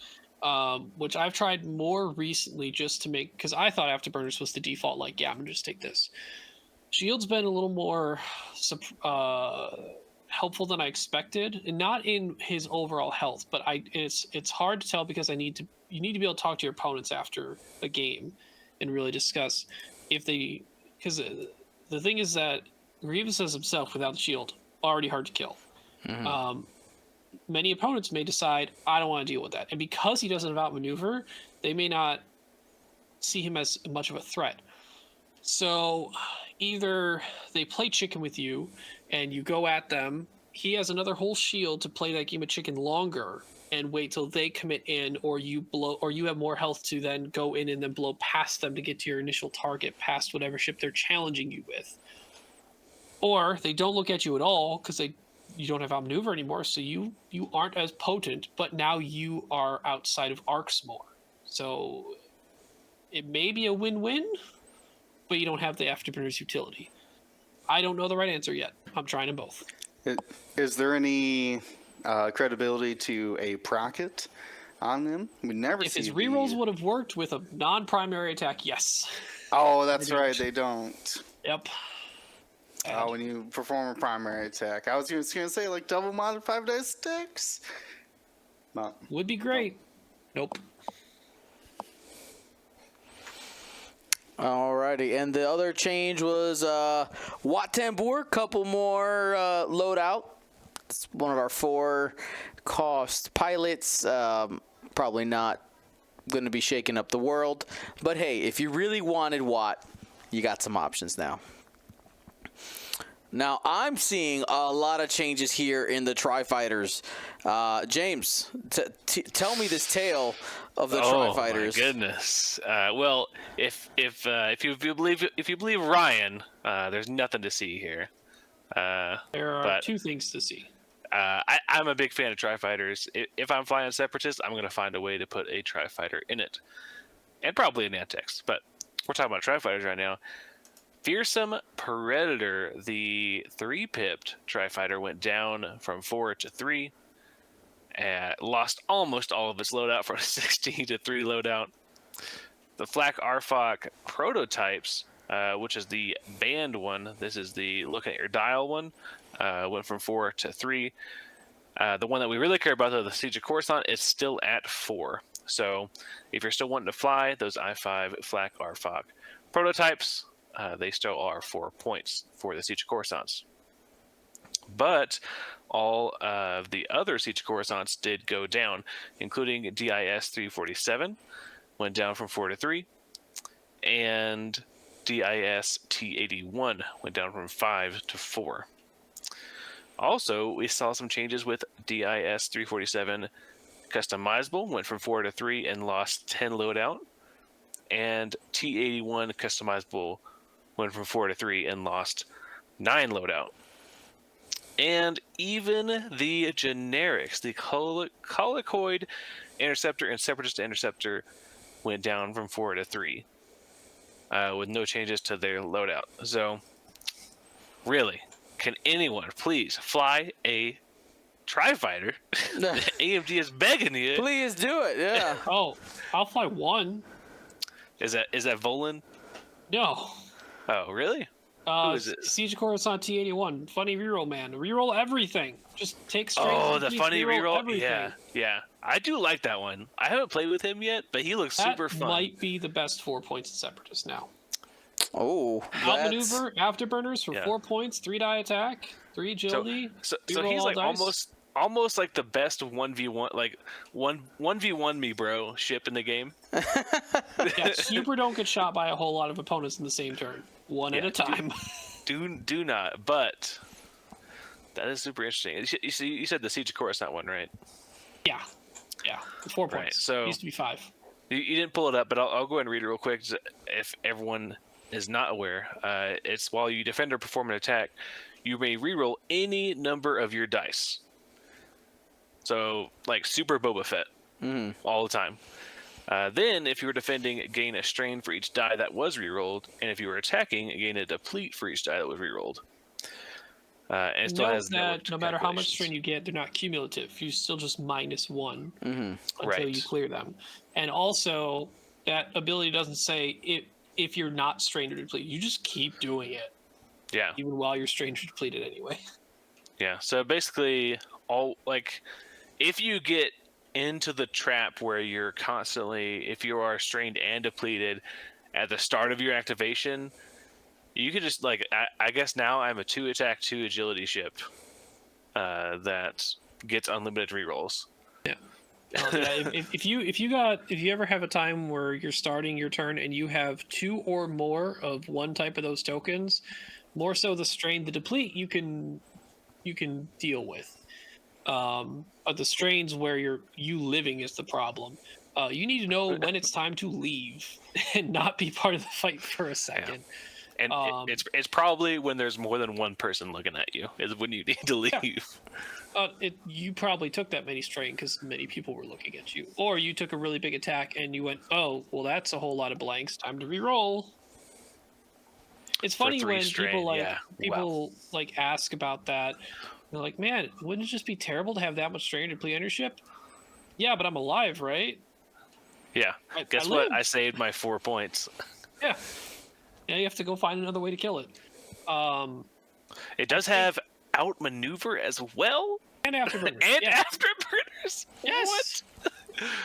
which I've tried more recently just to make, because I thought Afterburners was the default. Like, yeah, I'm gonna just take this. Shield's been a little more helpful than I expected, and not in his overall health, but it's hard to tell because you need to be able to talk to your opponents after a game and really discuss if they, because the thing is that Grievous as himself without the shield already hard to kill. Many opponents may decide I don't want to deal with that, and because he doesn't have outmaneuver, they may not see him as much of a threat. So either they play chicken with you and you go at them, he has another whole shield to play that game of chicken longer and wait till they commit in, or you have more health to then go in and then blow past them to get to your initial target, past whatever ship they're challenging you with. Or they don't look at you at all because you don't have outmaneuver anymore, so you aren't as potent, but now you are outside of arcs more. So it may be a win-win, but you don't have the Afterburners utility. I don't know the right answer yet. I'm trying them both. Is there any credibility to a Procket on them? We never If see his rerolls would have worked with a non-primary attack, yes. Oh, that's right. They don't. Yep. When you perform a primary attack, I was going to say like double modded 5-dice sticks. No. Would be great. Nope. Alrighty, and the other change was Wat Tambor, couple more loadout. It's one of our 4 cost pilots. Probably not going to be shaking up the world. But hey, if you really wanted Wat, you got some options now. Now, I'm seeing a lot of changes here in the Tri-Fighters. James, tell me this tale of the Tri-Fighters. Oh my goodness! Well, if you believe Ryan, there's nothing to see here. There are 2 things to see. I'm a big fan of Tri-Fighters. If I'm flying Separatist, I'm going to find a way to put a Tri-Fighter in it, and probably an Antex. But we're talking about Tri-Fighters right now. Fearsome Predator, the 3-pipped Tri-Fighter, went down from 4 to 3. Lost almost all of its loadout from 16 to 3 loadout. The Flak Arfok prototypes, which is the banned one, this is the look at your dial one, went from 4 to 3. The one that we really care about, though, the Siege of Coruscant, is still at 4. So if you're still wanting to fly those I-5 Flak Arfok prototypes, they still are 4 points for the Siege of Coruscants. But all of the other Siege of Coruscants did go down, including DIS 347, went down from 4 to 3, and DIS T81 went down from 5 to 4. Also, we saw some changes with DIS 347 customizable, went from 4 to 3 and lost 10 loadout, and T81 customizable went from 4 to 3 and lost 9 loadout. And even the generics, the Colicoid Interceptor and Separatist Interceptor, went down from 4 to 3 with no changes to their loadout. So, really, can anyone please fly a Tri-Fighter? AMD is begging you. Please do it, yeah. Oh, I'll fly one. Is that Volan? No. Oh, really? Who is it? Siege of Coruscant T81. Funny reroll, man. Reroll everything. Just take strings. Oh, the and funny reroll. Everything. Yeah. I do like that one. I haven't played with him yet, but he looks super fun. That might be the best 4 points in Separatist now. Oh, Outmaneuver, Afterburners for 4 points, 3 die attack, 3 agility. So he's like almost like the best 1v1, like 1v1 me, bro, ship in the game. Yeah, super don't get shot by a whole lot of opponents in the same turn. One at a time. Do not, but that is super interesting. You said the Siege of Coruscant one, right? Yeah. 4 points. Right, so used to be 5. You didn't pull it up, but I'll go ahead and read it real quick if everyone is not aware. It's while you defend or perform an attack, you may reroll any number of your dice. So like super Boba Fett all the time. Then, if you were defending, gain a strain for each die that was rerolled, and if you were attacking, gain a deplete for each die that was rerolled. And it still Note has that no matter how much calculations. strain you get, they're not cumulative. You still just -1 until Right. you clear them. And also, that ability doesn't say if you're not strained or depleted. You just keep doing it, Yeah, even while you're strained or depleted anyway. yeah. So basically, if you get into the trap where you're constantly, if you are strained and depleted at the start of your activation, you could just I guess now I'm a 2 attack 2 agility ship that gets unlimited rerolls. Yeah. If you ever have a time where you're starting your turn and you have 2 or more of one type of those tokens, more so the strain, the deplete, you can deal with. But the strains where you living is the problem. You need to know when it's time to leave and not be part of the fight for a second. And it's probably when there's more than one person looking at you is when you need to leave. You probably took that many strain because many people were looking at you, or you took a really big attack and you went, "Oh, well, that's a whole lot of blanks. Time to re-roll." It's funny 3 when strain, people yeah. people ask about that. They're like, "Man, wouldn't it just be terrible to have that much strain to deplete on your ship?" Yeah, but I'm alive, right? Yeah. Guess I what? lived. I saved my 4 points. Yeah. Yeah, you have to go find another way to kill it. It does have outmaneuver as well. And afterburners. And yes. afterburners. Yes. What?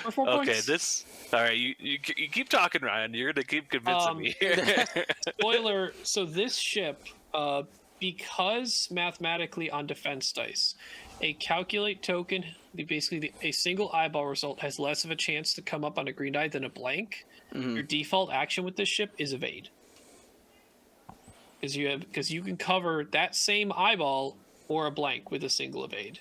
For 4 Okay, points. all right. You keep talking, Ryan. You're gonna keep convincing me here. Spoiler. So this ship, because mathematically on defense dice, a calculate token, basically a single eyeball result has less of a chance to come up on a green die than a blank. Your default action with this ship is evade. Because you can cover that same eyeball or a blank with a single evade.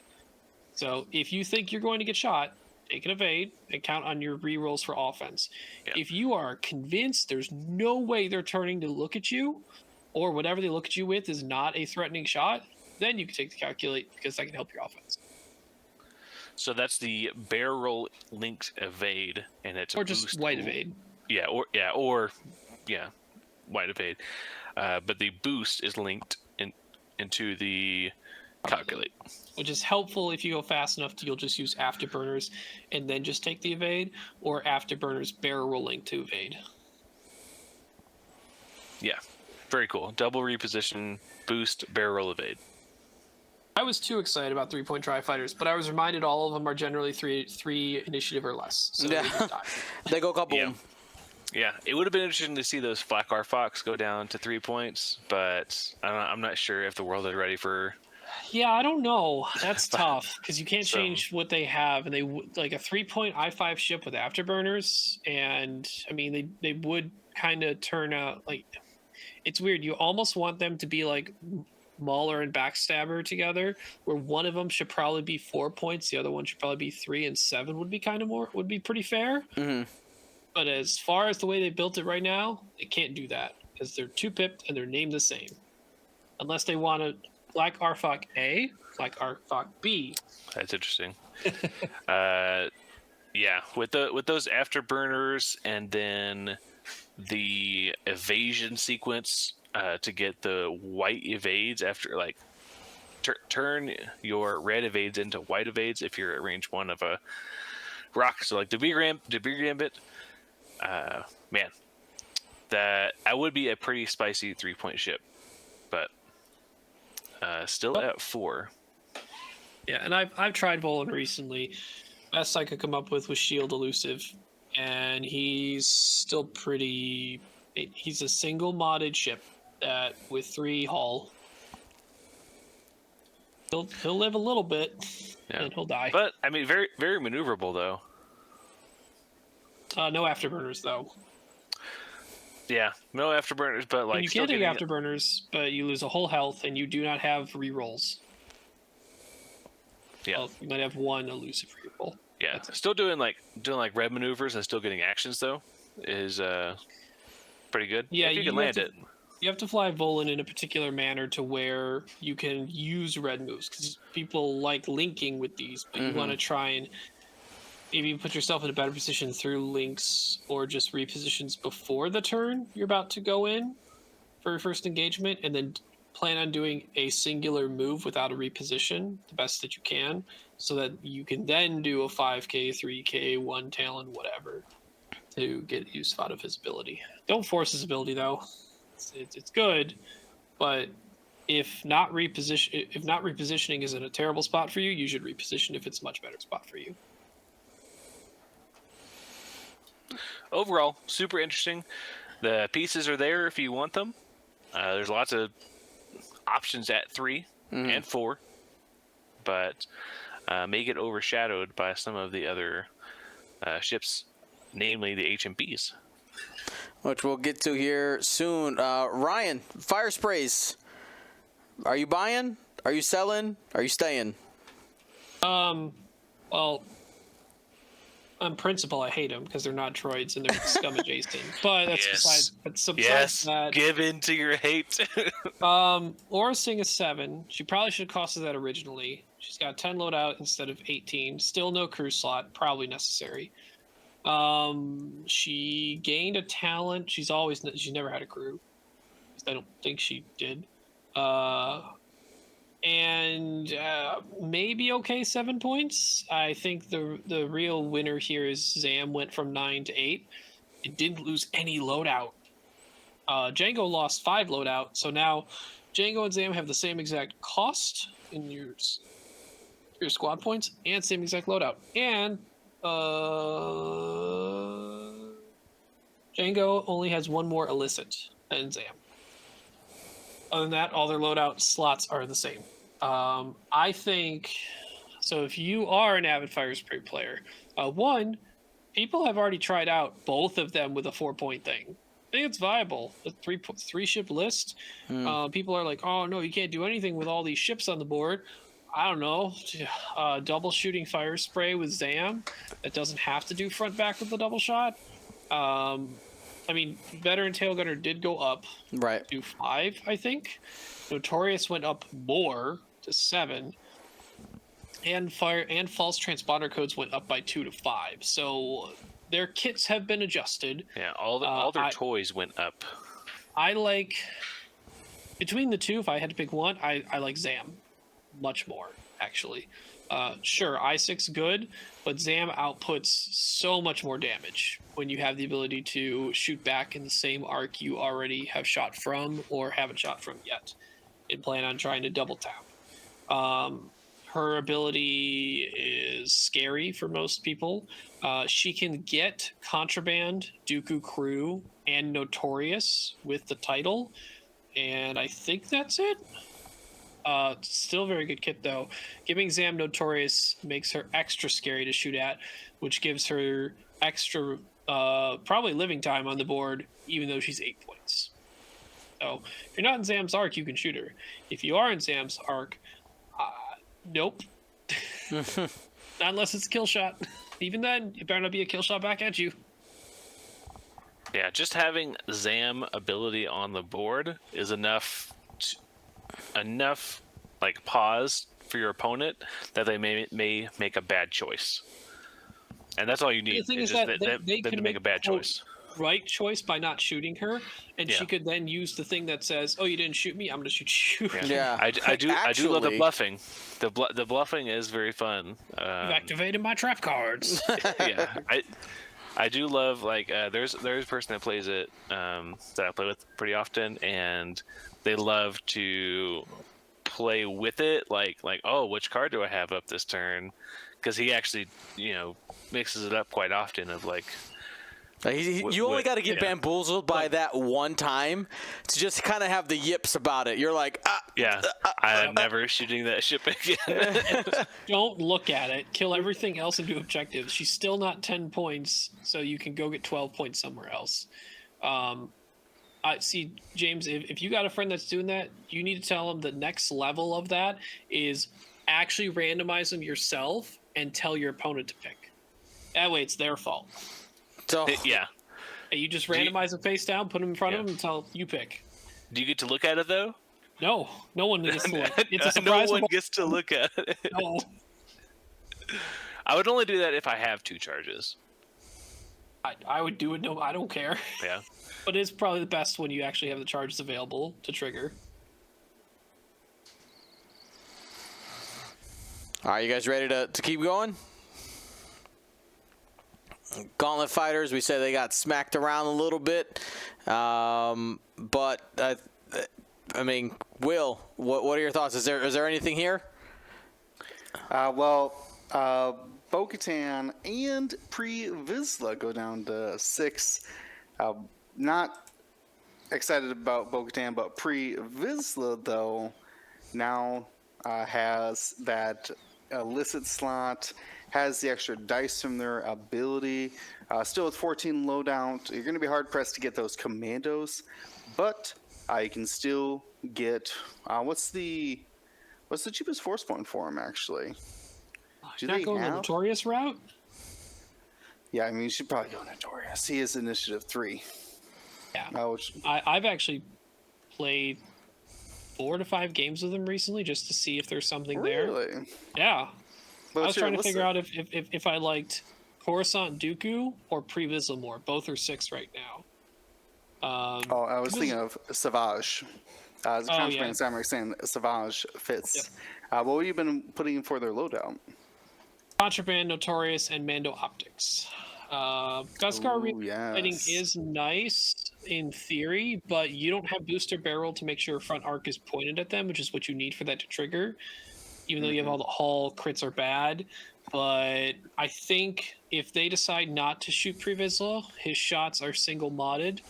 So if you think you're going to get shot, take an evade and count on your rerolls for offense. Yeah. If you are convinced there's no way they're turning to look at you, or whatever they look at you with is not a threatening shot, then you can take the calculate because that can help your offense. So that's the barrel linked evade, and it's Or a just boost. white evade. White evade. But the boost is linked into the calculate. Which is helpful if you go fast enough. You'll just use afterburners and then just take the evade, or afterburners barrel link to evade. Yeah, very cool. Double reposition, boost, barrel evade. I was too excited about 3-point tri fighters, but I was reminded all of them are generally three initiative or less. So Yeah. they just die. They go kaboom. Yeah. Yeah, it would have been interesting to see those Flak Fox go down to 3 points, but I'm not sure if the world is ready for. Yeah, I don't know. That's tough because you can't So- change what they have, and they like a 3-point I5 ship with afterburners, and I mean they would kind of turn out like it's weird. You almost want them to be like Mauler and Backstabber together, where one of them should probably be 4 points, the other one should probably be 3 and 7 would be pretty fair. Mm-hmm. But as far as the way they built it right now, they can't do that because they're 2-pipped and they're named the same, unless they want to. Like Arfok A, like Arfok B. That's interesting. Yeah, with those afterburners and then the evasion sequence to get the white evades after turn your red evades into white evades if you're at range 1 of a rock. So like Debris Gambit, man, that would be a pretty spicy 3-point ship, but. Still at 4. Yeah, and I've tried Volan recently. Best I could come up with was Shield Elusive, and he's still pretty. He's a single modded ship that with 3 hull. He'll live a little bit, and he'll die. But I mean, very very maneuverable though. No afterburners though. Yeah, no afterburners, but like And you still can take getting afterburners, but you lose a whole health, and you do not have rerolls. Yeah, Well, you might have 1 elusive reroll. yeah. Still doing like red maneuvers and still getting actions though is pretty good. Yeah, if you can you have land to- it. You have to fly Volan in a particular manner to where you can use red moves, because people like linking with these, but you want to try and maybe put yourself in a better position through links or just repositions before the turn you're about to go in for your first engagement, and then plan on doing a singular move without a reposition the best that you can, so that you can then do a 5k, 3k, one Talon, whatever, to get use out of his ability. Don't force his ability though. It's good, but if not repositioning is in a terrible spot for you, you should reposition if it's a much better spot for you. Overall, super interesting. The pieces are there if you want them. There's lots of options at 3 and 4, but may get overshadowed by some of the other ships, namely the HMPs. Which we'll get to here soon. Ryan, fire sprays. Are you buying? Are you selling? Are you staying? Well, on principle, I hate them because they're not droids and they're scum adjacent. But that's besides that. Give in to your hate. Aura Singh is 7. She probably should have costed that originally. She's got 10 loadout instead of 18. Still no crew slot. Probably necessary. She gained a talent. She's never had a crew. I don't think she did. And maybe okay 7 points. I think the real winner here is Zam went from 9 to 8. It didn't lose any loadout. Django lost 5 loadout, so now Django and Zam have the same exact cost in your squad points and same exact loadout. And Django only has 1 more illicit than Zam. Other than that, all their loadout slots are the same. I think so. If you are an avid Fire Spray player, people have already tried out both of them with a 4-point thing. I think it's viable. A 3 ship list. People are like, "Oh no, you can't do anything with all these ships on the board." I don't know. Double shooting Fire Spray with Zam that doesn't have to do front back with the double shot. I mean, Veteran Tailgunner did go up to 5, I think. Notorious went up more to 7, and False Transponder codes went up by 2 to 5. So their kits have been adjusted. Yeah, all their toys went up. I like between the two. If I had to pick one, I like Zam much more actually. Sure, I6 good, but Zam outputs so much more damage when you have the ability to shoot back in the same arc you already have shot from or haven't shot from yet, and plan on trying to double tap. Her ability is scary for most people. She can get Contraband, Dooku Crew, and Notorious with the title, and I think that's it. Still a very good kit though. Giving Zam Notorious makes her extra scary to shoot at, which gives her extra probably living time on the board, even though she's 8 points. So if you're not in Zam's arc, you can shoot her. If you are in Zam's arc, nope. Not unless it's a kill shot. Even then, it better not be a kill shot back at you. Yeah, just having Zam ability on the board is enough like pause for your opponent that they may make a bad choice, and that's all you need. The thing is just that they them can to make a bad choice. Right choice by not shooting her, and she could then use the thing that says, "Oh, you didn't shoot me. I'm going to shoot you." Yeah, I do love the bluffing. The bluffing is very fun. You've activated my trap cards. Yeah, I do love there's a person that plays it that I play with pretty often, and they love to play with it like oh, which card do I have up this turn, because he actually mixes it up quite often of like. You only got to get bamboozled by that one time to just kind of have the yips about it. You're like, I'm never shooting that ship again. Don't look at it. Kill everything else and do objectives. She's still not 10 points, so you can go get 12 points somewhere else. I see, James, if you got a friend that's doing that, you need to tell them the next level of that is actually randomize them yourself and tell your opponent to pick. That way it's their fault. So yeah. You just randomize them face down, put them in front of them, and tell you pick. Do you get to look at it though? No, no one gets to look. It's a No surprise. one gets to look at it. No. I would only do that if I have 2 charges. I would do it. No, I don't care. Yeah. But it's probably the best when you actually have the charges available to trigger. All right, you guys ready to keep going? Gauntlet fighters, we said they got smacked around a little bit. But, I mean, Will, what are your thoughts? Is there anything here? Bo-Katan and Pre Vizsla go down to 6. Not excited about Bo-Katan, but Pre Vizsla, though, now has that illicit slot, has the extra dice from their ability. Still with 14 loadout, you're going to be hard pressed to get those commandos, but you can still get what's the cheapest force point for him actually? Do Not they going the have? Notorious route? Yeah, I mean you should probably go Notorious. He is initiative 3. Yeah. Which, I've actually played 4 to 5 games with him recently just to see if there's something there. really? Yeah. But I was what's your trying to figure illicit? out if I liked Coruscant Dooku or Pre Vizsla more. Both are 6 right now. Oh, I was thinking of Savage. As a Oh, contraband yeah. samurai saying Savage fits. What have you been putting for their loadout? Contraband, Notorious, and Mando Optics. Beskar Ooh, lighting yes. is nice in theory, but you don't have booster barrel to make sure front arc is pointed at them, which is what you need for that to trigger. Even though you have all the hull, crits are bad. But I think if they decide not to shoot Pre Vizsla, his shots are single modded.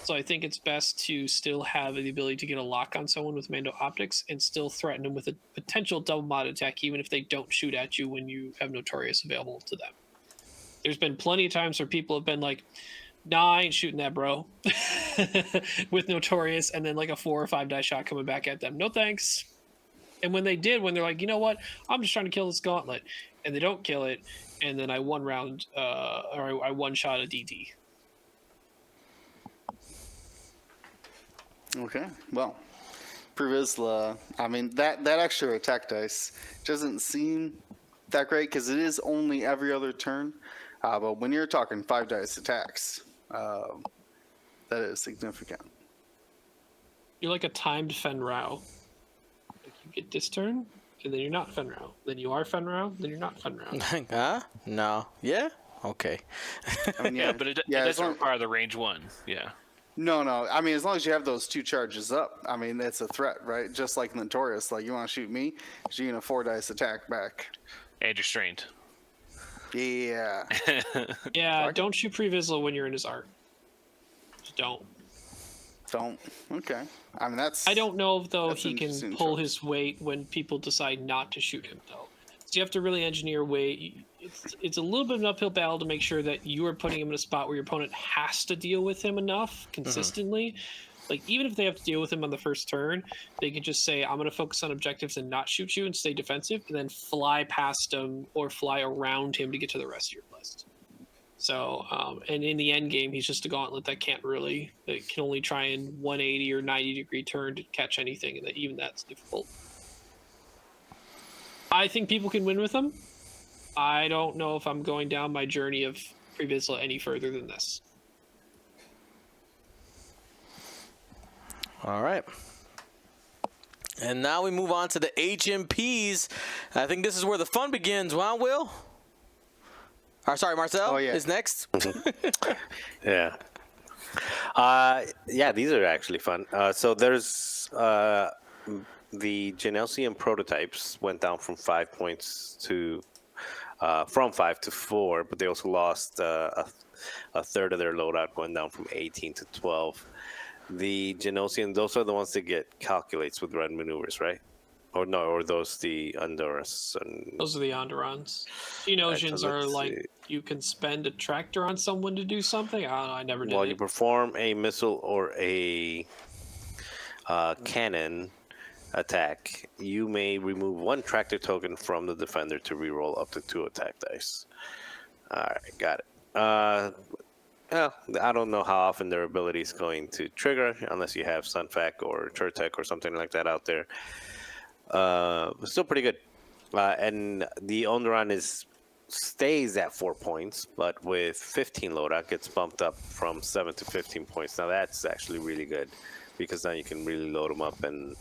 So I think it's best to still have the ability to get a lock on someone with Mando Optics and still threaten them with a potential double mod attack, even if they don't shoot at you when you have Notorious available to them. There's been plenty of times where people have been like, nah, I ain't shooting that, bro, with Notorious, and then like a 4 or 5 die shot coming back at them. No thanks. And when they did, when they're like, you know what, I'm just trying to kill this gauntlet, and they don't kill it, and then I one shot a DD. Okay, well, Pre-Vizsla, I mean, that extra attack dice doesn't seem that great because it is only every other turn. But when you're talking 5 dice attacks, that is significant. You're like a timed Fenrau. Like you get this turn, and then you're not Fenrau. Then you are Fenrau, then you're not Fenrau. Huh? No. Yeah? Okay. I mean, Yeah, but it as doesn't long- require the range 1. Yeah. No. I mean, as long as you have those 2 charges up, I mean, it's a threat, right? Just like Notorious, like you want to shoot me, you're gonna 4 dice attack back. And you're strained. Yeah. Yeah, don't shoot Pre Vizsla when you're in his art. Just don't. Don't. Okay. I mean, that's. I don't know though That's he an can interesting pull choice. his weight when people decide not to shoot him though. So you have to really engineer weight. It's a little bit of an uphill battle to make sure that you are putting him in a spot where your opponent has to deal with him enough consistently. Like even if they have to deal with him on the first turn, they can just say, I'm going to focus on objectives and not shoot you and stay defensive, and then fly past him or fly around him to get to the rest of your list. So, and in the end game, he's just a gauntlet that can only try and 180 or 90 degree turn to catch anything, and even that's difficult. I think people can win with him. I don't know if I'm going down my journey of Pre Vizsla any further than this. All right. And now we move on to the HMPs. I think this is where the fun begins, huh, Will? Or sorry, Marcel is next. Yeah. Yeah, these are actually fun. So there's the Genelsian prototypes went down from 5 points to from 5 to 4, but they also lost a third of their loadout, going down from 18 to 12. The Genosian, those are the ones that get calculates with red maneuvers, right? Or no, or those the Honduras and Those are the Onderons. Genosians are let's like see. you can spend a tractor on someone to do something. I don't know. I never did while it. you perform a missile or a cannon attack, you may remove 1 tractor token from the defender to reroll up to 2 attack dice. All right, got it. Well, I don't know how often their ability is going to trigger unless you have Sunfac or Turtec or something like that out there. Still pretty good. And the Onderon stays at 4 points, but with 15 loadout gets bumped up from 7 to 15 points. Now that's actually really good because now you can really load them up and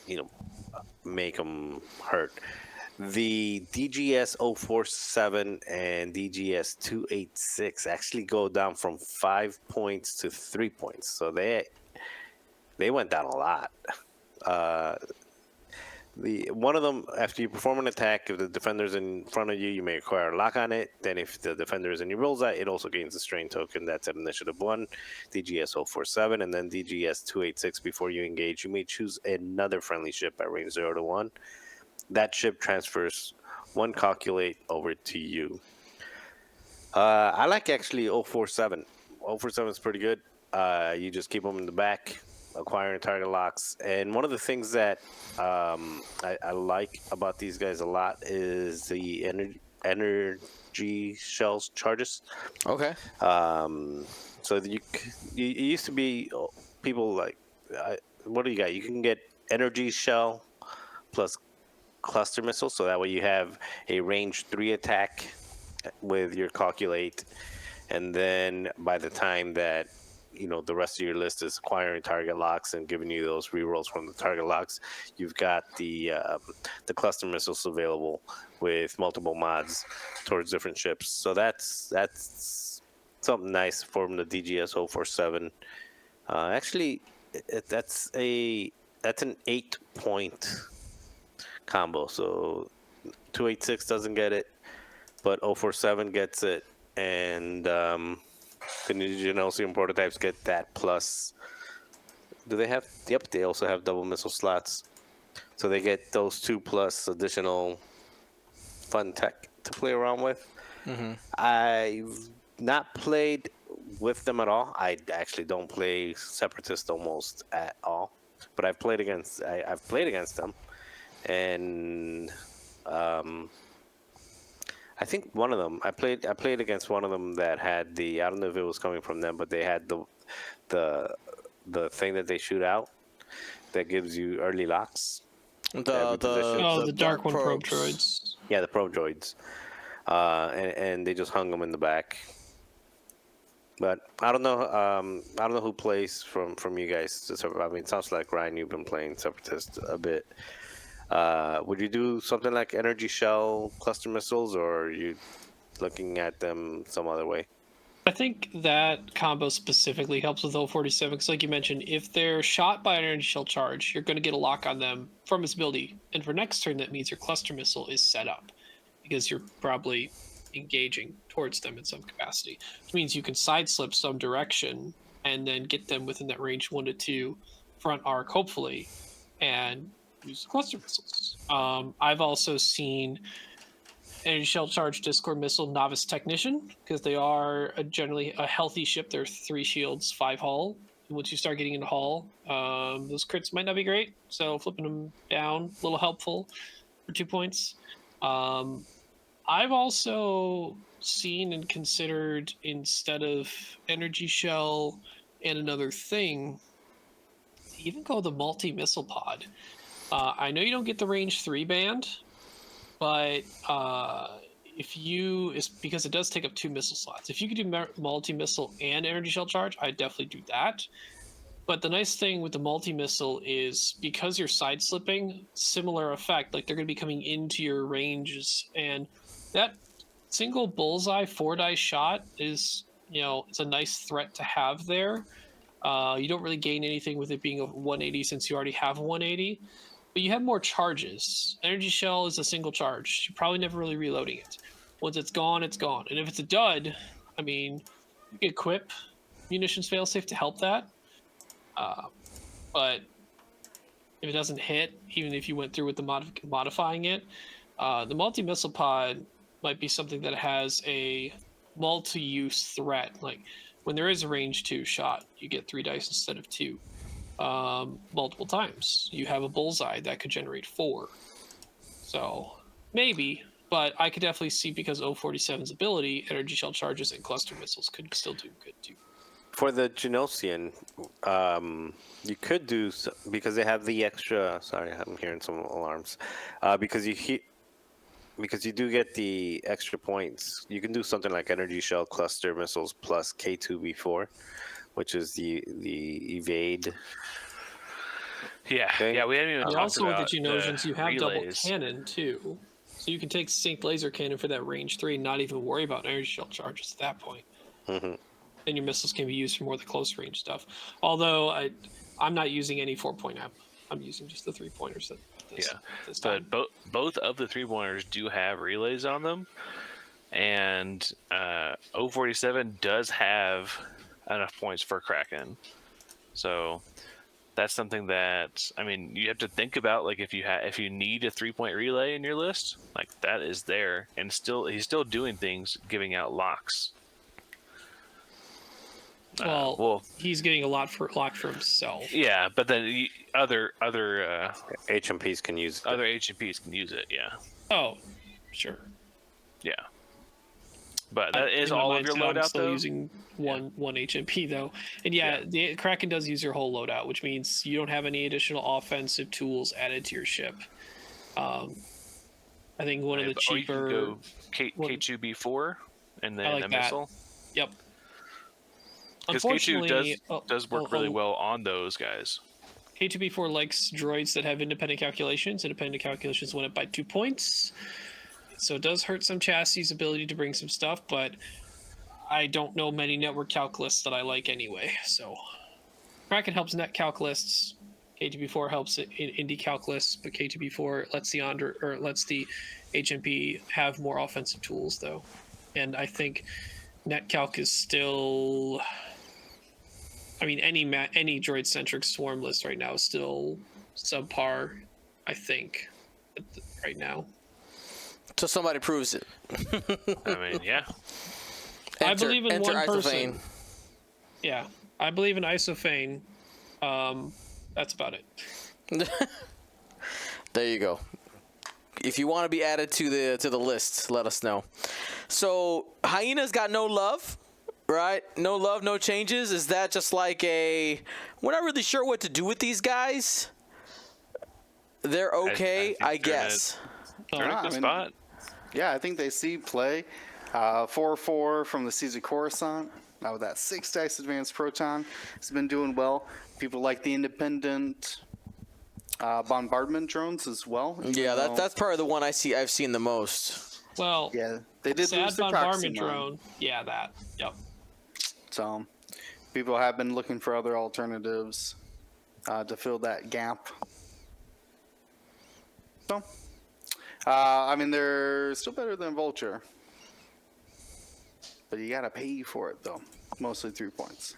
you know, make them hurt. The DGS 047 and DGS 286 actually go down from 5 points to 3 points, so they went down a lot. The one of them, after you perform an attack, if the defender's in front of you, you may acquire a lock on it. Then if the defender is in your bullseye, it also gains a strain token. That's at initiative 1, DGS 047, and then DGS 286. Before you engage, you may choose another friendly ship at range 0 to 1. That ship transfers 1 calculate over to you. I like actually 047. 047 is pretty good. You just keep them in the back, acquiring target locks. And one of the things that I like about these guys a lot is the energy shells charges. Okay. So you it used to be people like, what do you got? You can get energy shell plus cluster missile, so that way you have a range 3 attack with your calculate, and then by the time that the rest of your list is acquiring target locks and giving you those rerolls from the target locks, you've got the cluster missiles available with multiple mods towards different ships. So that's something nice from the DGS 047. Actually, that's an 8-point combo. So 286 doesn't get it, but 047 gets it, and the Genosium prototypes get that plus. Do they have? Yep, they also have double missile slots, so they get those 2 plus additional fun tech to play around with. Mm-hmm. I've not played with them at all. I actually don't play Separatist almost at all, but I've played against them, and I think one of them I played against one of them that had I don't know if it was coming from them, but they had the thing that they shoot out that gives you early locks. The Dark One probe droids. Yeah, the probe droids, and they just hung them in the back. But I don't know. I don't know who plays from you guys. I mean, it sounds like Ryan, you've been playing Separatist a bit. Would you do something like energy shell cluster missiles, or are you looking at them some other way? I think that combo specifically helps with 047 because, like you mentioned, if they're shot by an energy shell charge, you're going to get a lock on them from its ability. And for next turn, that means your cluster missile is set up because you're probably engaging towards them in some capacity, which means you can sideslip some direction and then get them within that range 1 to 2 front arc, hopefully, and use the cluster missiles. I've also seen energy shell charge Discord missile Novice Technician because they are generally a healthy ship. They're 3 shields, 5 hull. And once you start getting into hull, those crits might not be great. So flipping them down, a little helpful for 2 points. I've also seen and considered, instead of energy shell and another thing, even go the multi-missile pod. I know you don't get the range 3 band, but because it does take up 2 missile slots. If you could do multi-missile and energy shell charge, I'd definitely do that. But the nice thing with the multi-missile is because you're side slipping, similar effect, like they're going to be coming into your ranges, and that single bullseye 4-die shot is, it's a nice threat to have there. You don't really gain anything with it being a 180 since you already have a 180. But you have more charges. Energy shell is a single charge. You're probably never really reloading it. Once it's gone, it's gone. And if it's a dud, I mean, you can equip munitions failsafe to help that. But if it doesn't hit, even if you went through with the modifying it, the multi-missile pod might be something that has a multi-use threat. Like when there is a range 2 shot, you get 3 dice instead of 2. Multiple times. You have a bullseye that could generate 4. So maybe. But I could definitely see, because 047's ability, energy shell charges and cluster missiles could still do good too. For the Genosian, you could do because they have the extra. Sorry, I'm hearing some alarms. Because you do get the extra points. You can do something like energy shell, cluster missiles plus K2B4, which is the evade. Yeah, Okay. yeah, we haven't even And talked also with about the Genosians, you have double relays. cannon too. So you can take Sync Laser Cannon for that range 3 and not even worry about energy shell charges at that point. Mm-hmm. Then your missiles can be used for more of the close range stuff. Although I'm not using any 4-point app. I'm using just the 3-pointers at this time. But both of the 3-pointers do have relays on them, and 047 does have enough points for Kraken. So that's something that, I mean, you have to think about, like, if you need a 3-point relay in your list, like, that is there, and he's still doing things, giving out locks. Well, he's getting a lot for himself. Yeah, but then other HMPs can use it. other HMPs can use it. Yeah, Oh, sure. yeah. But that is In my all of your mindset, I'm loadout, still though. using one HMP though, and the Kraken does use your whole loadout, which means you don't have any additional offensive tools added to your ship. I think one of the Or you cheaper. can go K2B4 and then like a that. missile. Yep. Because K2 Unfortunately, does work really well on those guys. K2B4 likes droids that have independent calculations. Independent calculations win it by 2 points. So it does hurt some chassis' ability to bring some stuff, but I don't know many network calc lists that I like anyway. So Kraken helps net calc lists. K2B4 helps in indie calc lists, but K2B4 lets the HMP have more offensive tools though. And I think net calc is still, I mean, any droid centric swarm list right now is still subpar, I think, right now. So somebody proves it. I mean, yeah. I believe in one person. Isophane. Yeah, I believe in Isophane. That's about it. There you go. If you want to be added to the list, let us know. So Hyena's got no love, right? No love, no changes. Is that just like we're not really sure what to do with these guys? They're okay, I guess. They're in a good spot. Yeah, I think they see play. 4-4 from the Caesar Coruscant. Now with that 6 dice advanced proton, it's been doing well. People like the independent bombardment drones as well. Yeah, that's probably the one I've seen the most. Well, Yeah, they did lose Sad their proxy bombardment mine. drone. Yeah, that. Yep. So people have been looking for other alternatives to fill that gap. So, I mean, they're still better than Vulture. But you gotta pay for it, though. Mostly 3 points.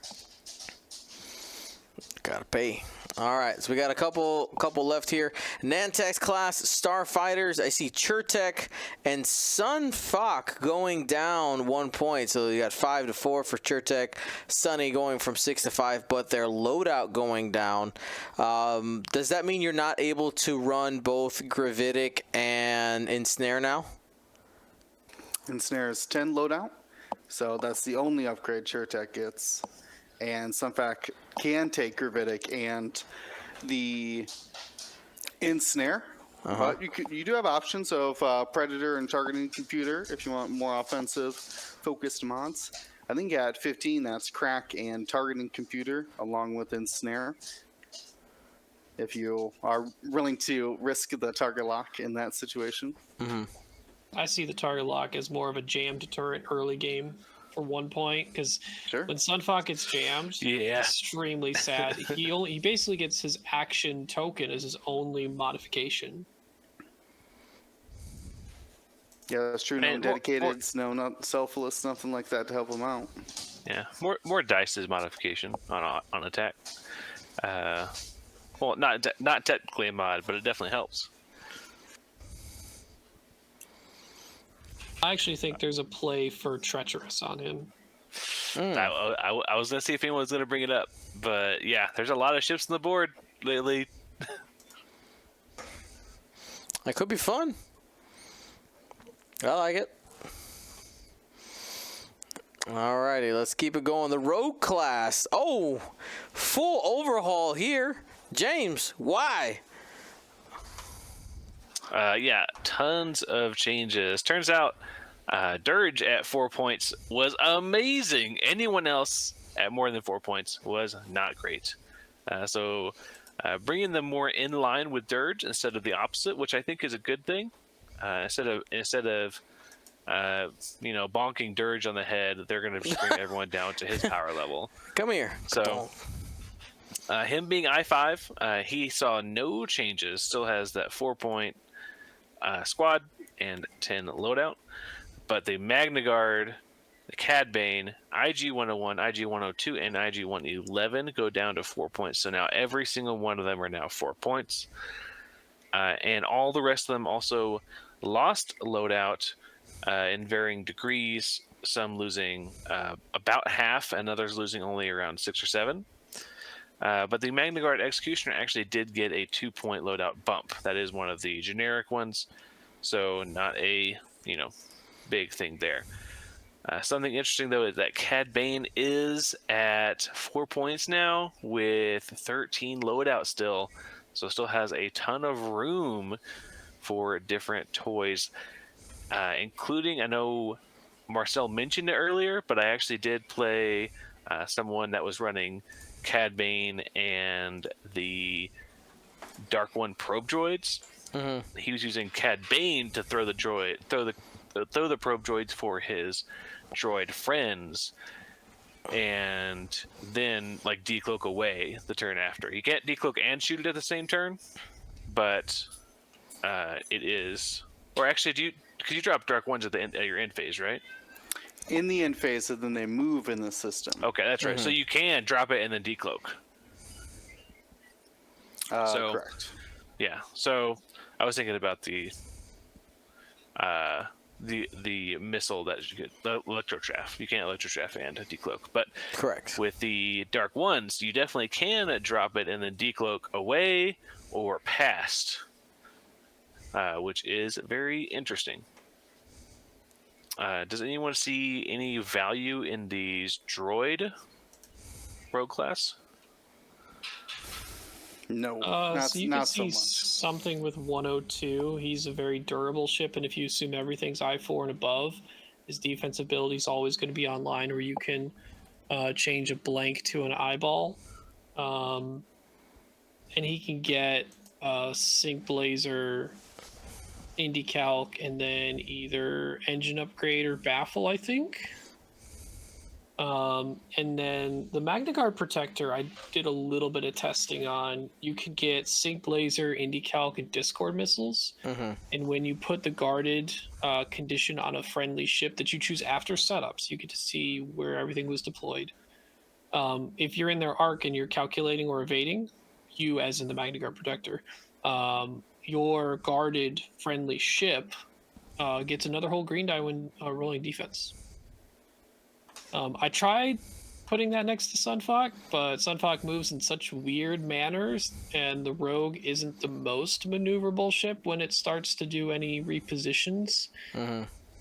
Gotta pay. All right, so we got a couple left here. Nantex class starfighters. I see Chertek and Sun Fok going down 1 point. So you got 5 to 4 for Chertek. Sunny going from 6 to 5, but their loadout going down. Does that mean you're not able to run both Gravitic and Ensnare now? Ensnare is 10 loadout. So that's the only upgrade Chertek gets. And Sunfac can take Gravitic and the Ensnare. But you do have options of Predator and Targeting Computer if you want more offensive focused mods. I think at 15 that's Crack and Targeting Computer along with Ensnare. If you are willing to risk the target lock in that situation. I see the target lock as more of a jam deterrent early game for 1 point, because Sure. when Sunfok gets jammed, Yeah. extremely sad. He basically gets his action token as his only modification. Yeah, that's true. No And dedicated, no not selfless, nothing like that to help him out. Yeah, more dice is modification on attack. Well, not technically a mod, but it definitely helps. I actually think there's a play for Treacherous on him. I was gonna see if anyone was gonna bring it up, but yeah, there's a lot of ships on the board lately. That could be fun. I like it. Alrighty, let's keep it going. The rogue class. Oh, full overhaul here. James, why? Yeah, tons of changes. Turns out Dirge at 4 points was amazing. Anyone else at more than 4 points was not great. So bringing them more in line with Dirge instead of the opposite, which I think is a good thing. Instead of bonking Dirge on the head, they're going to just bring everyone down to his power level. Come here. So him being I5, he saw no changes. Still has that 4-point squad and 10 loadout. But the Magna Guard, the Cad Bane, IG 101, IG 102, and IG 111 go down to 4 points. So now every single one of them are now 4 points. And all the rest of them also lost loadout in varying degrees. Some losing about half, and others losing only around 6 or 7. But the Magna Guard Executioner actually did get a 2-point loadout bump. That is one of the generic ones, so not a big thing there. Something interesting though is that Cad Bane is at 4 points now with 13 loadout still, so still has a ton of room for different toys, including, I know Marcel mentioned it earlier, but I actually did play someone that was running Cad Bane and the Dark One probe droids. Mm-hmm. He was using Cad Bane to throw the probe droids for his droid friends, and then decloak away the turn after. You can't decloak and shoot it at the same turn, but it is. Or actually, because you drop Dark Ones at your end phase, right? In the end phase, and then they move in the system. Okay, that's right. So you can drop it and then decloak. Correct. Yeah. So I was thinking about the missile that you get, the electrochaff. You can't electrochaff and decloak, but correct. With the Dark Ones, you definitely can drop it and then decloak away or past, which is very interesting. Does anyone see any value in these droid rogue class? No, so you can see something with 102. He's a very durable ship, and if you assume everything's I4 and above, his defense ability is always going to be online, where you can change a blank to an eyeball, and he can get Sync Blazer, Indy Calc, and then either engine upgrade or baffle, I think. And then the Magna Guard Protector, I did a little bit of testing on. You could get Sync Blazer, Indy Calc, and Discord missiles. Mm-hmm. And when you put the guarded condition on a friendly ship that you choose after setups, you get to see where everything was deployed. If you're in their arc and you're calculating or evading, you, as in the Magna Guard Protector, your guarded friendly ship gets another whole green die when rolling defense. I tried putting that next to Sunfok, but Sunfok moves in such weird manners, and the Rogue isn't the most maneuverable ship when it starts to do any repositions,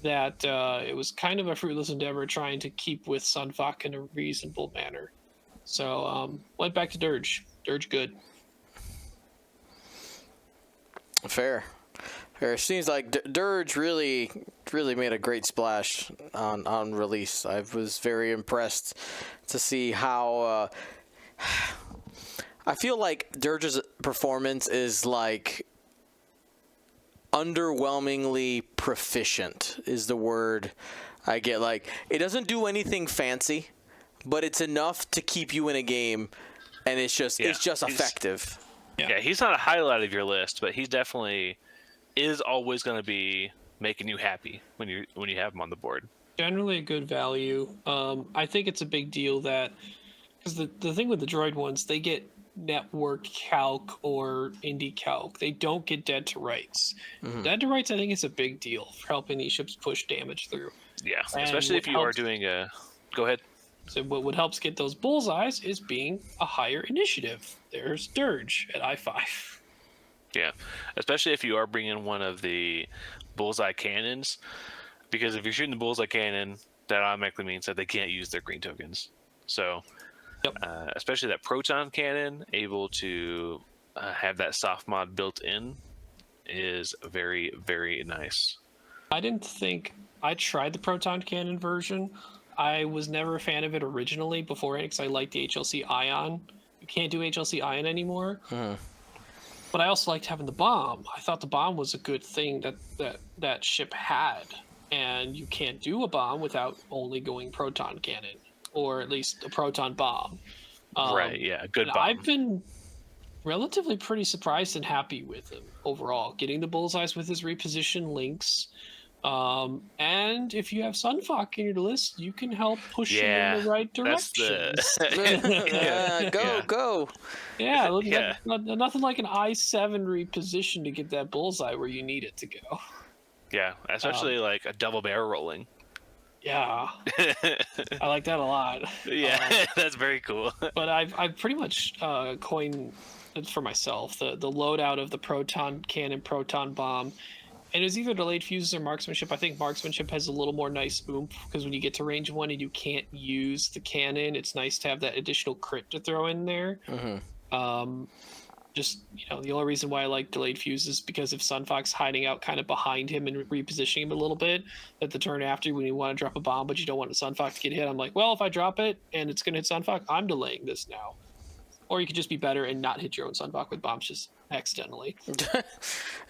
that it was kind of a fruitless endeavor trying to keep with Sunfok in a reasonable manner. So went back to Dirge. Dirge good. Fair. It seems like Dirge really made a great splash on release. I was very impressed to see how I feel like Dirge's performance is underwhelmingly proficient is the word I get. It doesn't do anything fancy, but it's enough to keep you in a game, and it's just effective. Yeah, he's not a highlight of your list, but he's definitely is always going to be making you happy when you have him on the board. Generally a good value. I think it's a big deal that, because the thing with the droid ones, they get network calc or Indy calc. They don't get dead to rights. Mm-hmm. Dead to rights, I think, is a big deal for helping these ships push damage through. Yeah, and especially if you are doing a... Go ahead. So what helps get those bullseyes is being a higher initiative. There's Dirge at I5. Yeah, especially if you are bringing one of the bullseye cannons, because if you're shooting the bullseye cannon, that automatically means that they can't use their green tokens. So, Yep. especially that proton cannon, able to have that soft mod built in, is very, very nice. I didn't think I tried the proton cannon version. I was never a fan of it originally beforehand because I liked the HLC Ion. You can't do HLC Ion anymore. But I also liked having the bomb. I thought the bomb was a good thing that ship had, and you can't do a bomb without only going proton cannon, or at least a proton bomb. Right? Yeah, good And bomb. I've been relatively pretty surprised and happy with him overall. Getting the bullseyes with his reposition links. And if you have Sunfuck in your list, you can help push him in the right that's direction. Go. Yeah, Yeah. nothing like an I7 reposition to get that bullseye where you need it to go. Yeah, especially like a double barrel rolling. Yeah, I like that a lot. Yeah, that's very cool. But I've pretty much coined it for myself the loadout of the proton cannon, proton bomb. And it was either delayed fuses or marksmanship. I think marksmanship has a little more nice oomph because when you get to range 1 and you can't use the cannon, it's nice to have that additional crit to throw in there. Just, the only reason why I like delayed fuses is because if Sunfox hiding out kind of behind him and repositioning him a little bit, that the turn after when you want to drop a bomb but you don't want the Sunfox to get hit, I'm like, well, if I drop it and it's going to hit Sunfox, I'm delaying this now. Or you could just be better and not hit your own Sunfox with bombs just accidentally.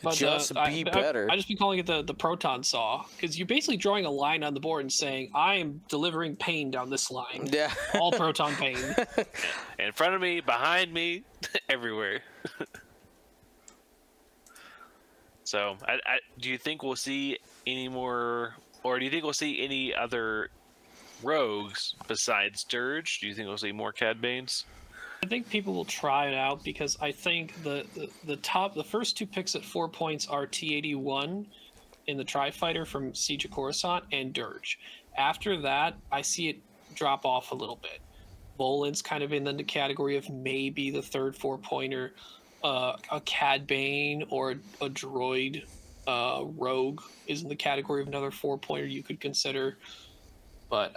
But, Just be better. I just be calling it the proton saw because you're basically drawing a line on the board and saying, I am delivering pain down this line. Yeah. All proton pain. In front of me, behind me, everywhere. So, do you think we'll see any more, or do you think we'll see any other rogues besides Dirge? Do you think we'll see more Cad Banes? I think people will try it out because I think the first 2 picks at 4 points are T-81 in the Tri-Fighter from Siege of Coruscant and Dirge. After that, I see it drop off a little bit. Volan's kind of in the category of maybe the third 4-pointer. A Cad Bane or a droid rogue is in the category of another 4-pointer you could consider. But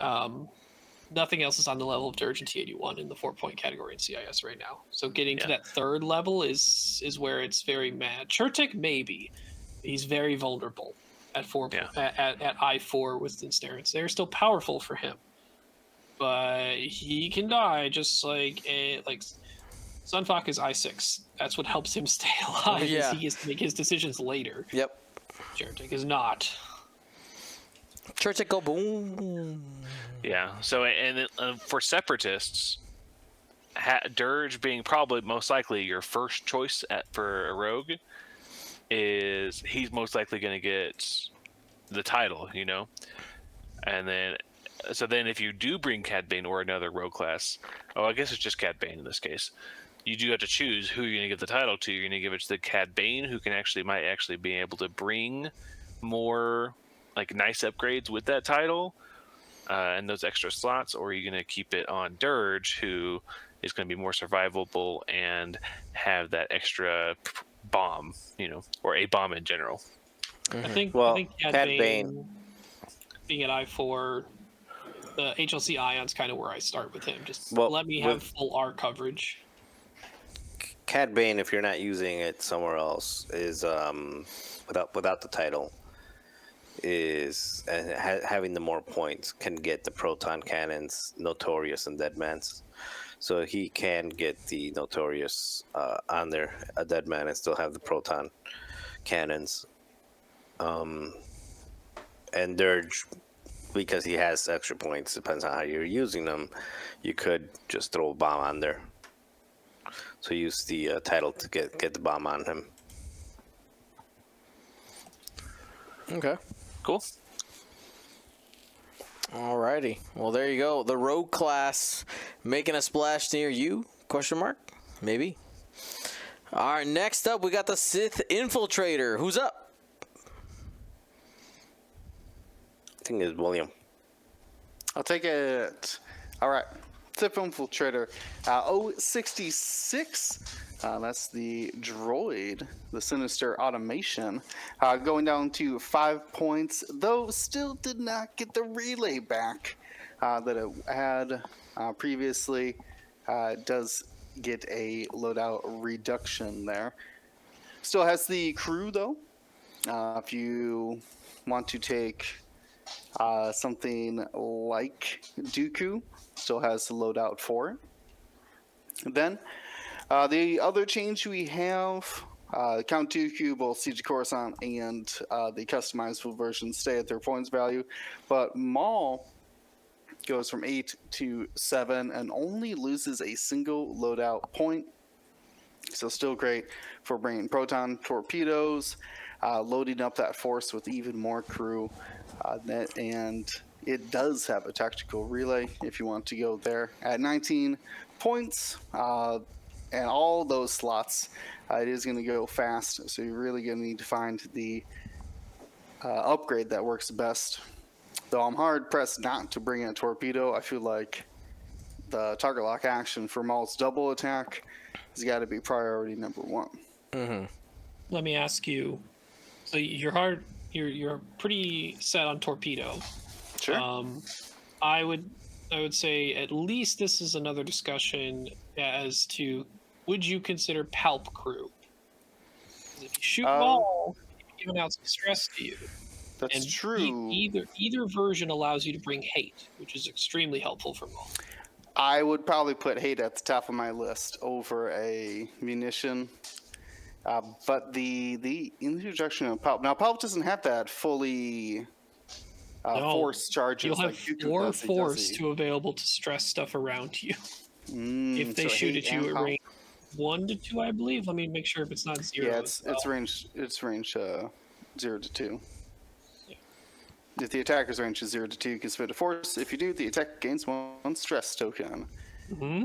nothing else is on the level of Dirge and T-81 in the 4-point category in CIS right now. So getting to that third level is where it's very mad. Chertik, maybe. He's very vulnerable at 4 at I4 with ensnarements. They're still powerful for him. But he can die just like Sunfuck is I6. That's what helps him stay alive. Yeah. He gets to make his decisions later. Yep. Chertik is not. Chertik go boom. Yeah. So, and for Separatists, Dirge being probably most likely your first choice for a rogue, is he's most likely going to get the title, and then if you do bring Cad Bane or another rogue class, I guess it's just Cad Bane in this case, you do have to choose who you're going to give the title to. You're going to give it to the Cad Bane, who might actually be able to bring more like nice upgrades with that title and those extra slots, or are you going to keep it on Dirge, who is going to be more survivable and have that extra bomb, or a bomb in general. I think Cad Bane Bane being at I4, the HLC Ion's kind of where I start with him. Just Well, let me have full R coverage. Cad Bane, if you're not using it somewhere else, is without the title, is having the more points can get the proton cannons, Notorious and Deadman's. So he can get the Notorious on there, a Deadman, and still have the proton cannons. And Dirge, because he has extra points, depends on how you're using them, you could just throw a bomb on there. So use the title to get the bomb on him. Okay. Cool. Alrighty. Well, there you go. The rogue class making a splash near you? Question mark? Maybe. All right. Next up, we got the Sith Infiltrator. Who's up? I think it's William. I'll take it. All right. Sith Infiltrator. 066. That's the droid, the Sinister Automation, going down to 5 points, though still did not get the relay back that it had previously. It does get a loadout reduction there. Still has the crew, though. If you want to take something like Dooku, still has the loadout for it. Then the other change we have, Count Dooku, both Siege of Coruscant and the customizable version stay at their points value, but Maul goes from 8 to 7 and only loses a single loadout point. So still great for bringing proton torpedoes, loading up that force with even more crew, and it does have a tactical relay if you want to go there at 19 points, and all those slots. It is going to go fast, so you're really going to need to find the upgrade that works best. Though I'm hard pressed not to bring in a torpedo. I feel like the target lock action for Maul's double attack has got to be priority number 1. Let me ask you. So you're pretty set on torpedo. Sure. I would say at least this is another discussion as to would you consider palp crew? 'Cause if you shoot Maul, you're giving out some stress to you. That's And true. Either version allows you to bring hate, which is extremely helpful for Maul. I would probably put hate at the top of my list over a munition. But the introduction of Palp. Now, Palp doesn't have that fully No, force charges. You'll have like Dooku 4 does, force to available to stress stuff around you. If they so shoot hate at you and at Palp. range 1 to 2, I believe. Let me make sure if it's not 0. Yeah, as well. it's range 0 to 2. If the attacker's range is 0 to 2, you can spend a force. If you do, the attack gains 1 stress token.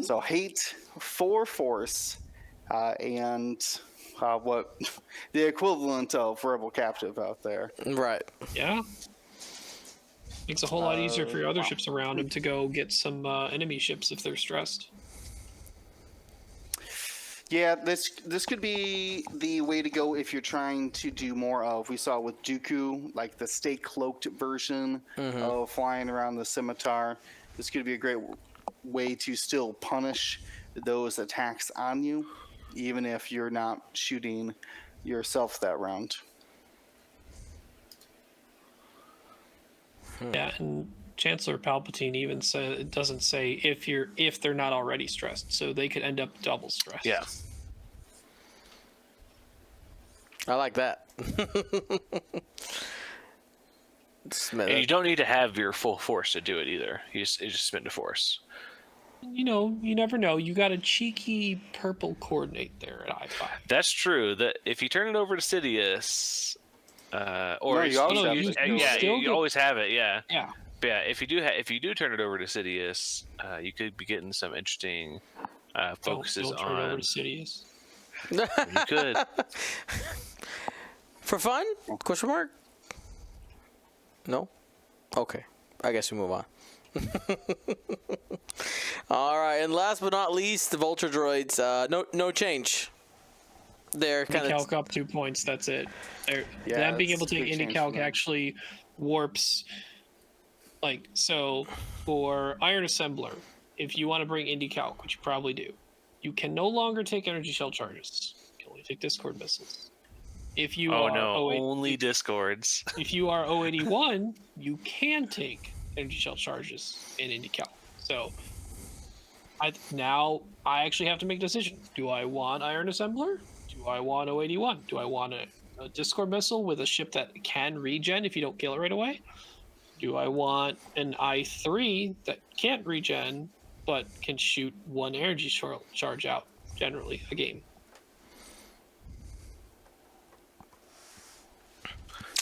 So hate, 4 force, and what the equivalent of rebel captive out there. Right. Yeah. Makes a whole lot easier for your other ships around him to go get some enemy ships if they're stressed. Yeah, this could be the way to go if you're trying to do more of, we saw with Dooku, like the stay cloaked version of flying around the scimitar. This could be a great way to still punish those attacks on you, even if you're not shooting yourself that round. Yeah, and Chancellor Palpatine even said it doesn't say if they're not already stressed, so they could end up double stressed. Yeah. I like that. And you don't need to have your full force to do it either. You just spend a force. You know, you never know. You got a cheeky purple coordinate there at I-5. That's true. That if you turn it over to Sidious, or No, you always have it. you always have it. Yeah. Yeah. But yeah, if you do turn it over to Sidious, you could be getting some interesting focuses don't turn it over on. to Sidious. You could. For fun? Question mark? No? Okay. I guess we move on. All right, and last but not least, the Vulture droids. No change. They're kind of Indicalc up 2 points. That's it. Yeah, Them being that's able to a take big change Indicalc for them. actually warps. Like, so for Iron Assembler, if you want to bring Indicalc, which you probably do, you can no longer take energy shell charges. You can only take Discord missiles. If you Oh are no, 08 only Discords. if you are 081, you can take energy shell charges in Indicalc. So I actually have to make a decision. Do I want Iron Assembler? Do I want 081? Do I want a Discord missile with a ship that can regen if you don't kill it right away? Do I want an I3 that can't regen but can shoot 1 energy charge out generally a game?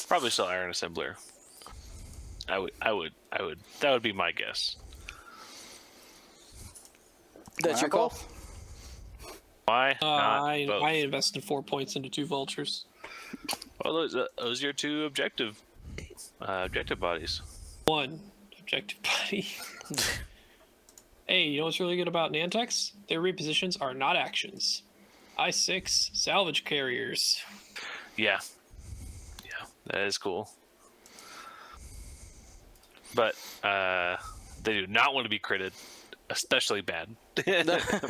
Probably still Iron Assembler. I would. That would be my guess. that's your call. Why not I both? invested 4 points into 2 vultures. Well, those are your 2 objective bodies. 1 objective body. Hey, you know what's really good about Nantex? Their repositions are not actions. I-6 salvage carriers. Yeah, that is cool. But they do not want to be critted, especially bad.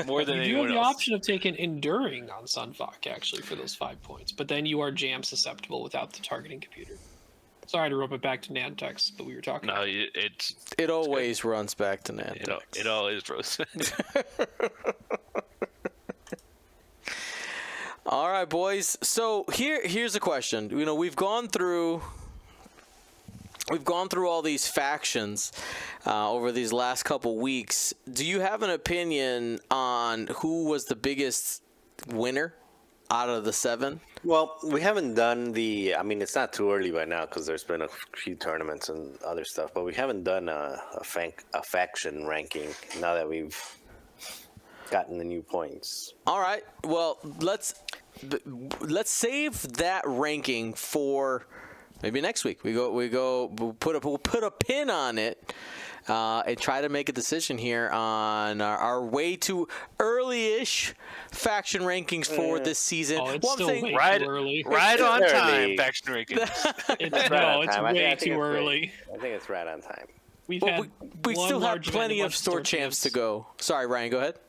More than You do have anyone the else. option of taking Enduring on Sunfuck, actually, for those 5 points. But then you are jam susceptible without the targeting computer. Sorry to rope it back to Nantex, but we were talking. No, It always runs back to Nantex. it always rose. All right, boys. So here's a question. You know, we've gone through all these factions over these last couple weeks. Do you have an opinion on who was the biggest winner out of the 7? Well, we haven't done the. I mean, it's not too early right now because there's been a few tournaments and other stuff, but we haven't done a faction ranking now that we've gotten the new points. All right. Well, let's save that ranking for maybe next week. We'll put a pin on it and try to make a decision here on our way to early-ish faction rankings for this season. Oh, it's Well, I'm still saying- way right, too early. right on Early. time, faction rankings. It's, Right no, on it's time. I way think too it's early. I think it's right on time. We've Well, had we one still have large event, plenty a of bunch store champs to go. Sorry, Ryan, go ahead.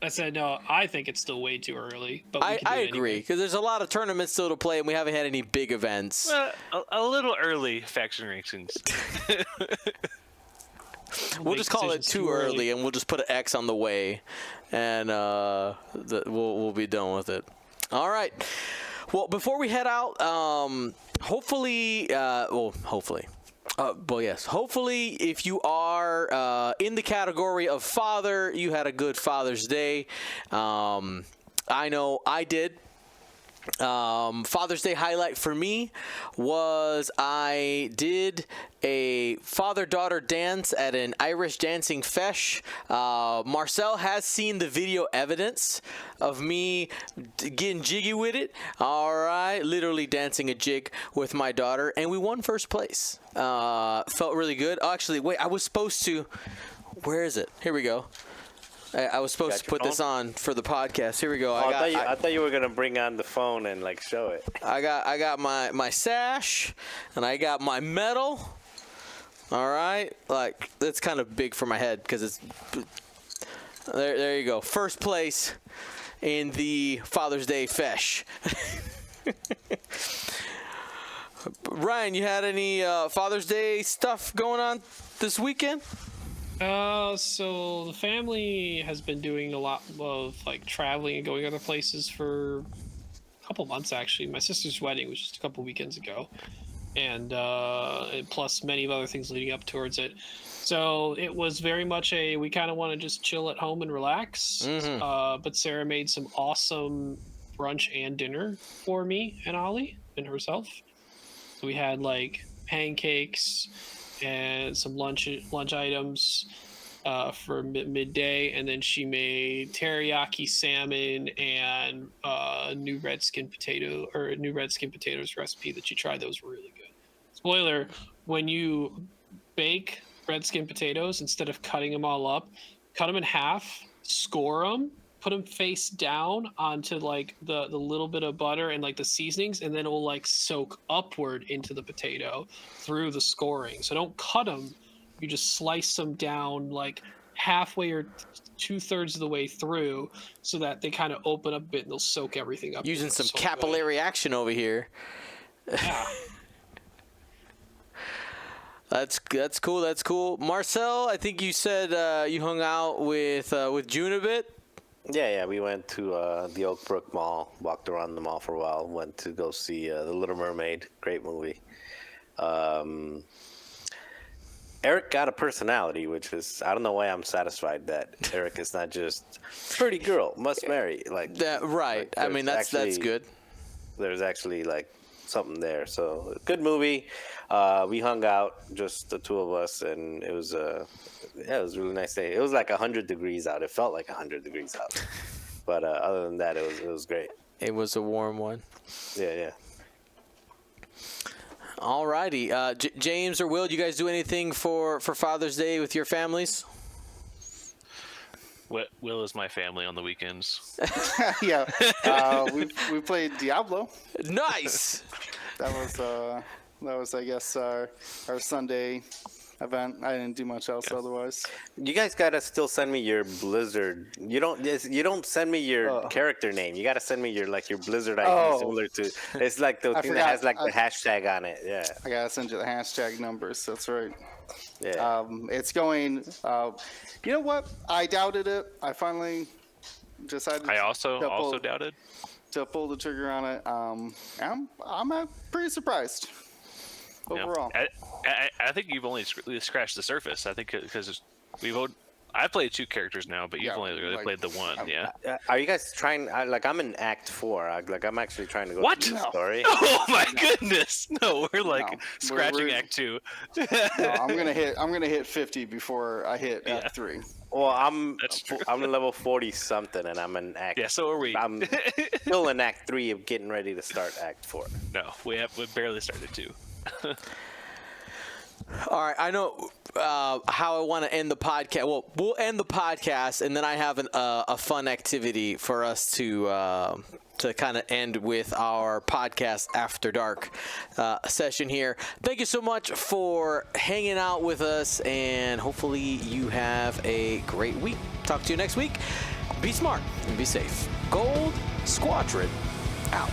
I said no. I think it's still way too early. But we I can do it agree, anyway. because there's a lot of tournaments still to play, and we haven't had any big events. A little early faction rankings. We'll Make just call it decisions too early, and we'll just put an X on the way, and we'll be done with it. All right. Well, before we head out, hopefully, if you are in the category of father, you had a good Father's Day. I know I did. Father's Day highlight for me was I did a father-daughter dance at an Irish dancing fesh. Marcel has seen the video evidence of me getting jiggy with it. All right, literally dancing a jig with my daughter, and we won first place. Felt really good. Oh, actually, wait, I was supposed to. Where is it? Here we go. I was supposed to Got your put this phone? on for the podcast. Here we go. I thought you were gonna bring on the phone and like show it. I got my sash, and I got my medal. All right, like that's kind of big for my head because it's there. You go, first place in the Father's Day fesh. Ryan, you had any Father's Day stuff going on this weekend? So the family has been doing a lot of like traveling and going other places for a couple months actually. My sister's wedding was just a couple weekends ago, and plus many of other things leading up towards it. So it was very much we kind of want to just chill at home and relax. But Sarah made some awesome brunch and dinner for me and Ollie and herself. So we had like pancakes and some lunch items for midday, and then she made teriyaki salmon and new red skin potatoes recipe that she tried. Those were really good. Spoiler: when you bake red skin potatoes, instead of cutting them all up, cut them in half, score them, put them face down onto like the little bit of butter and like the seasonings, and then it will like soak upward into the potato through the scoring. So don't cut them, you just slice them down like halfway or 2/3 of the way through, so that they kind of open up a bit and they'll soak everything up. Using some So good. capillary action over here. Yeah. That's cool. That's cool. Marcel, I think you said you hung out with June a bit. Yeah, we went to the Oak Brook Mall, walked around the mall for a while, went to go see The Little Mermaid. Great movie. Eric got a personality, which is, I don't know why I'm satisfied that Eric is not just pretty girl, must marry. Like Right. I mean, that's good. There's actually like something there. So good movie. We hung out, just the two of us, and it was it was a really nice day. It was like 100 degrees out. It felt like 100 degrees out. But other than that, it was great. It was a warm one. Yeah. All righty. James or Will, do you guys do anything for Father's Day with your families? Will is my family on the weekends. Yeah, we played Diablo. Nice. That was I guess our Sunday event. I didn't do much else otherwise. You guys gotta still send me your Blizzard. You don't send me your character name. You gotta send me your Blizzard ID, Oh. similar to. It's like the thing that forgot. has the hashtag on it. Yeah. I gotta send you the hashtag numbers. That's right. Yeah. It's going. You know what? I doubted it. I finally decided. I also to pull, doubted. to pull the trigger on it. I'm pretty surprised You know, overall. I think you've only scratched the surface. I think because I played 2 characters now, but you've Yeah, only really like- played the one. Yeah. Are you guys trying? I'm in Act 4. I'm actually trying to go What? through the No. story. Oh my goodness! No, we're like No, scratching we're- Act 2. No, I'm gonna hit 50 before I hit Yeah. Act 3. Well, I'm That's true. level 40 something, and I'm in Act. Yeah, so are we. I'm still in Act 3 of getting ready to start Act 4. No, we barely started 2. All right, I know how I want to end the podcast. Well, we'll end the podcast, and then I have a fun activity for us to kind of end with our podcast after dark session here. Thank you so much for hanging out with us, and hopefully you have a great week. Talk to you next week. Be smart and be safe. Gold Squadron out.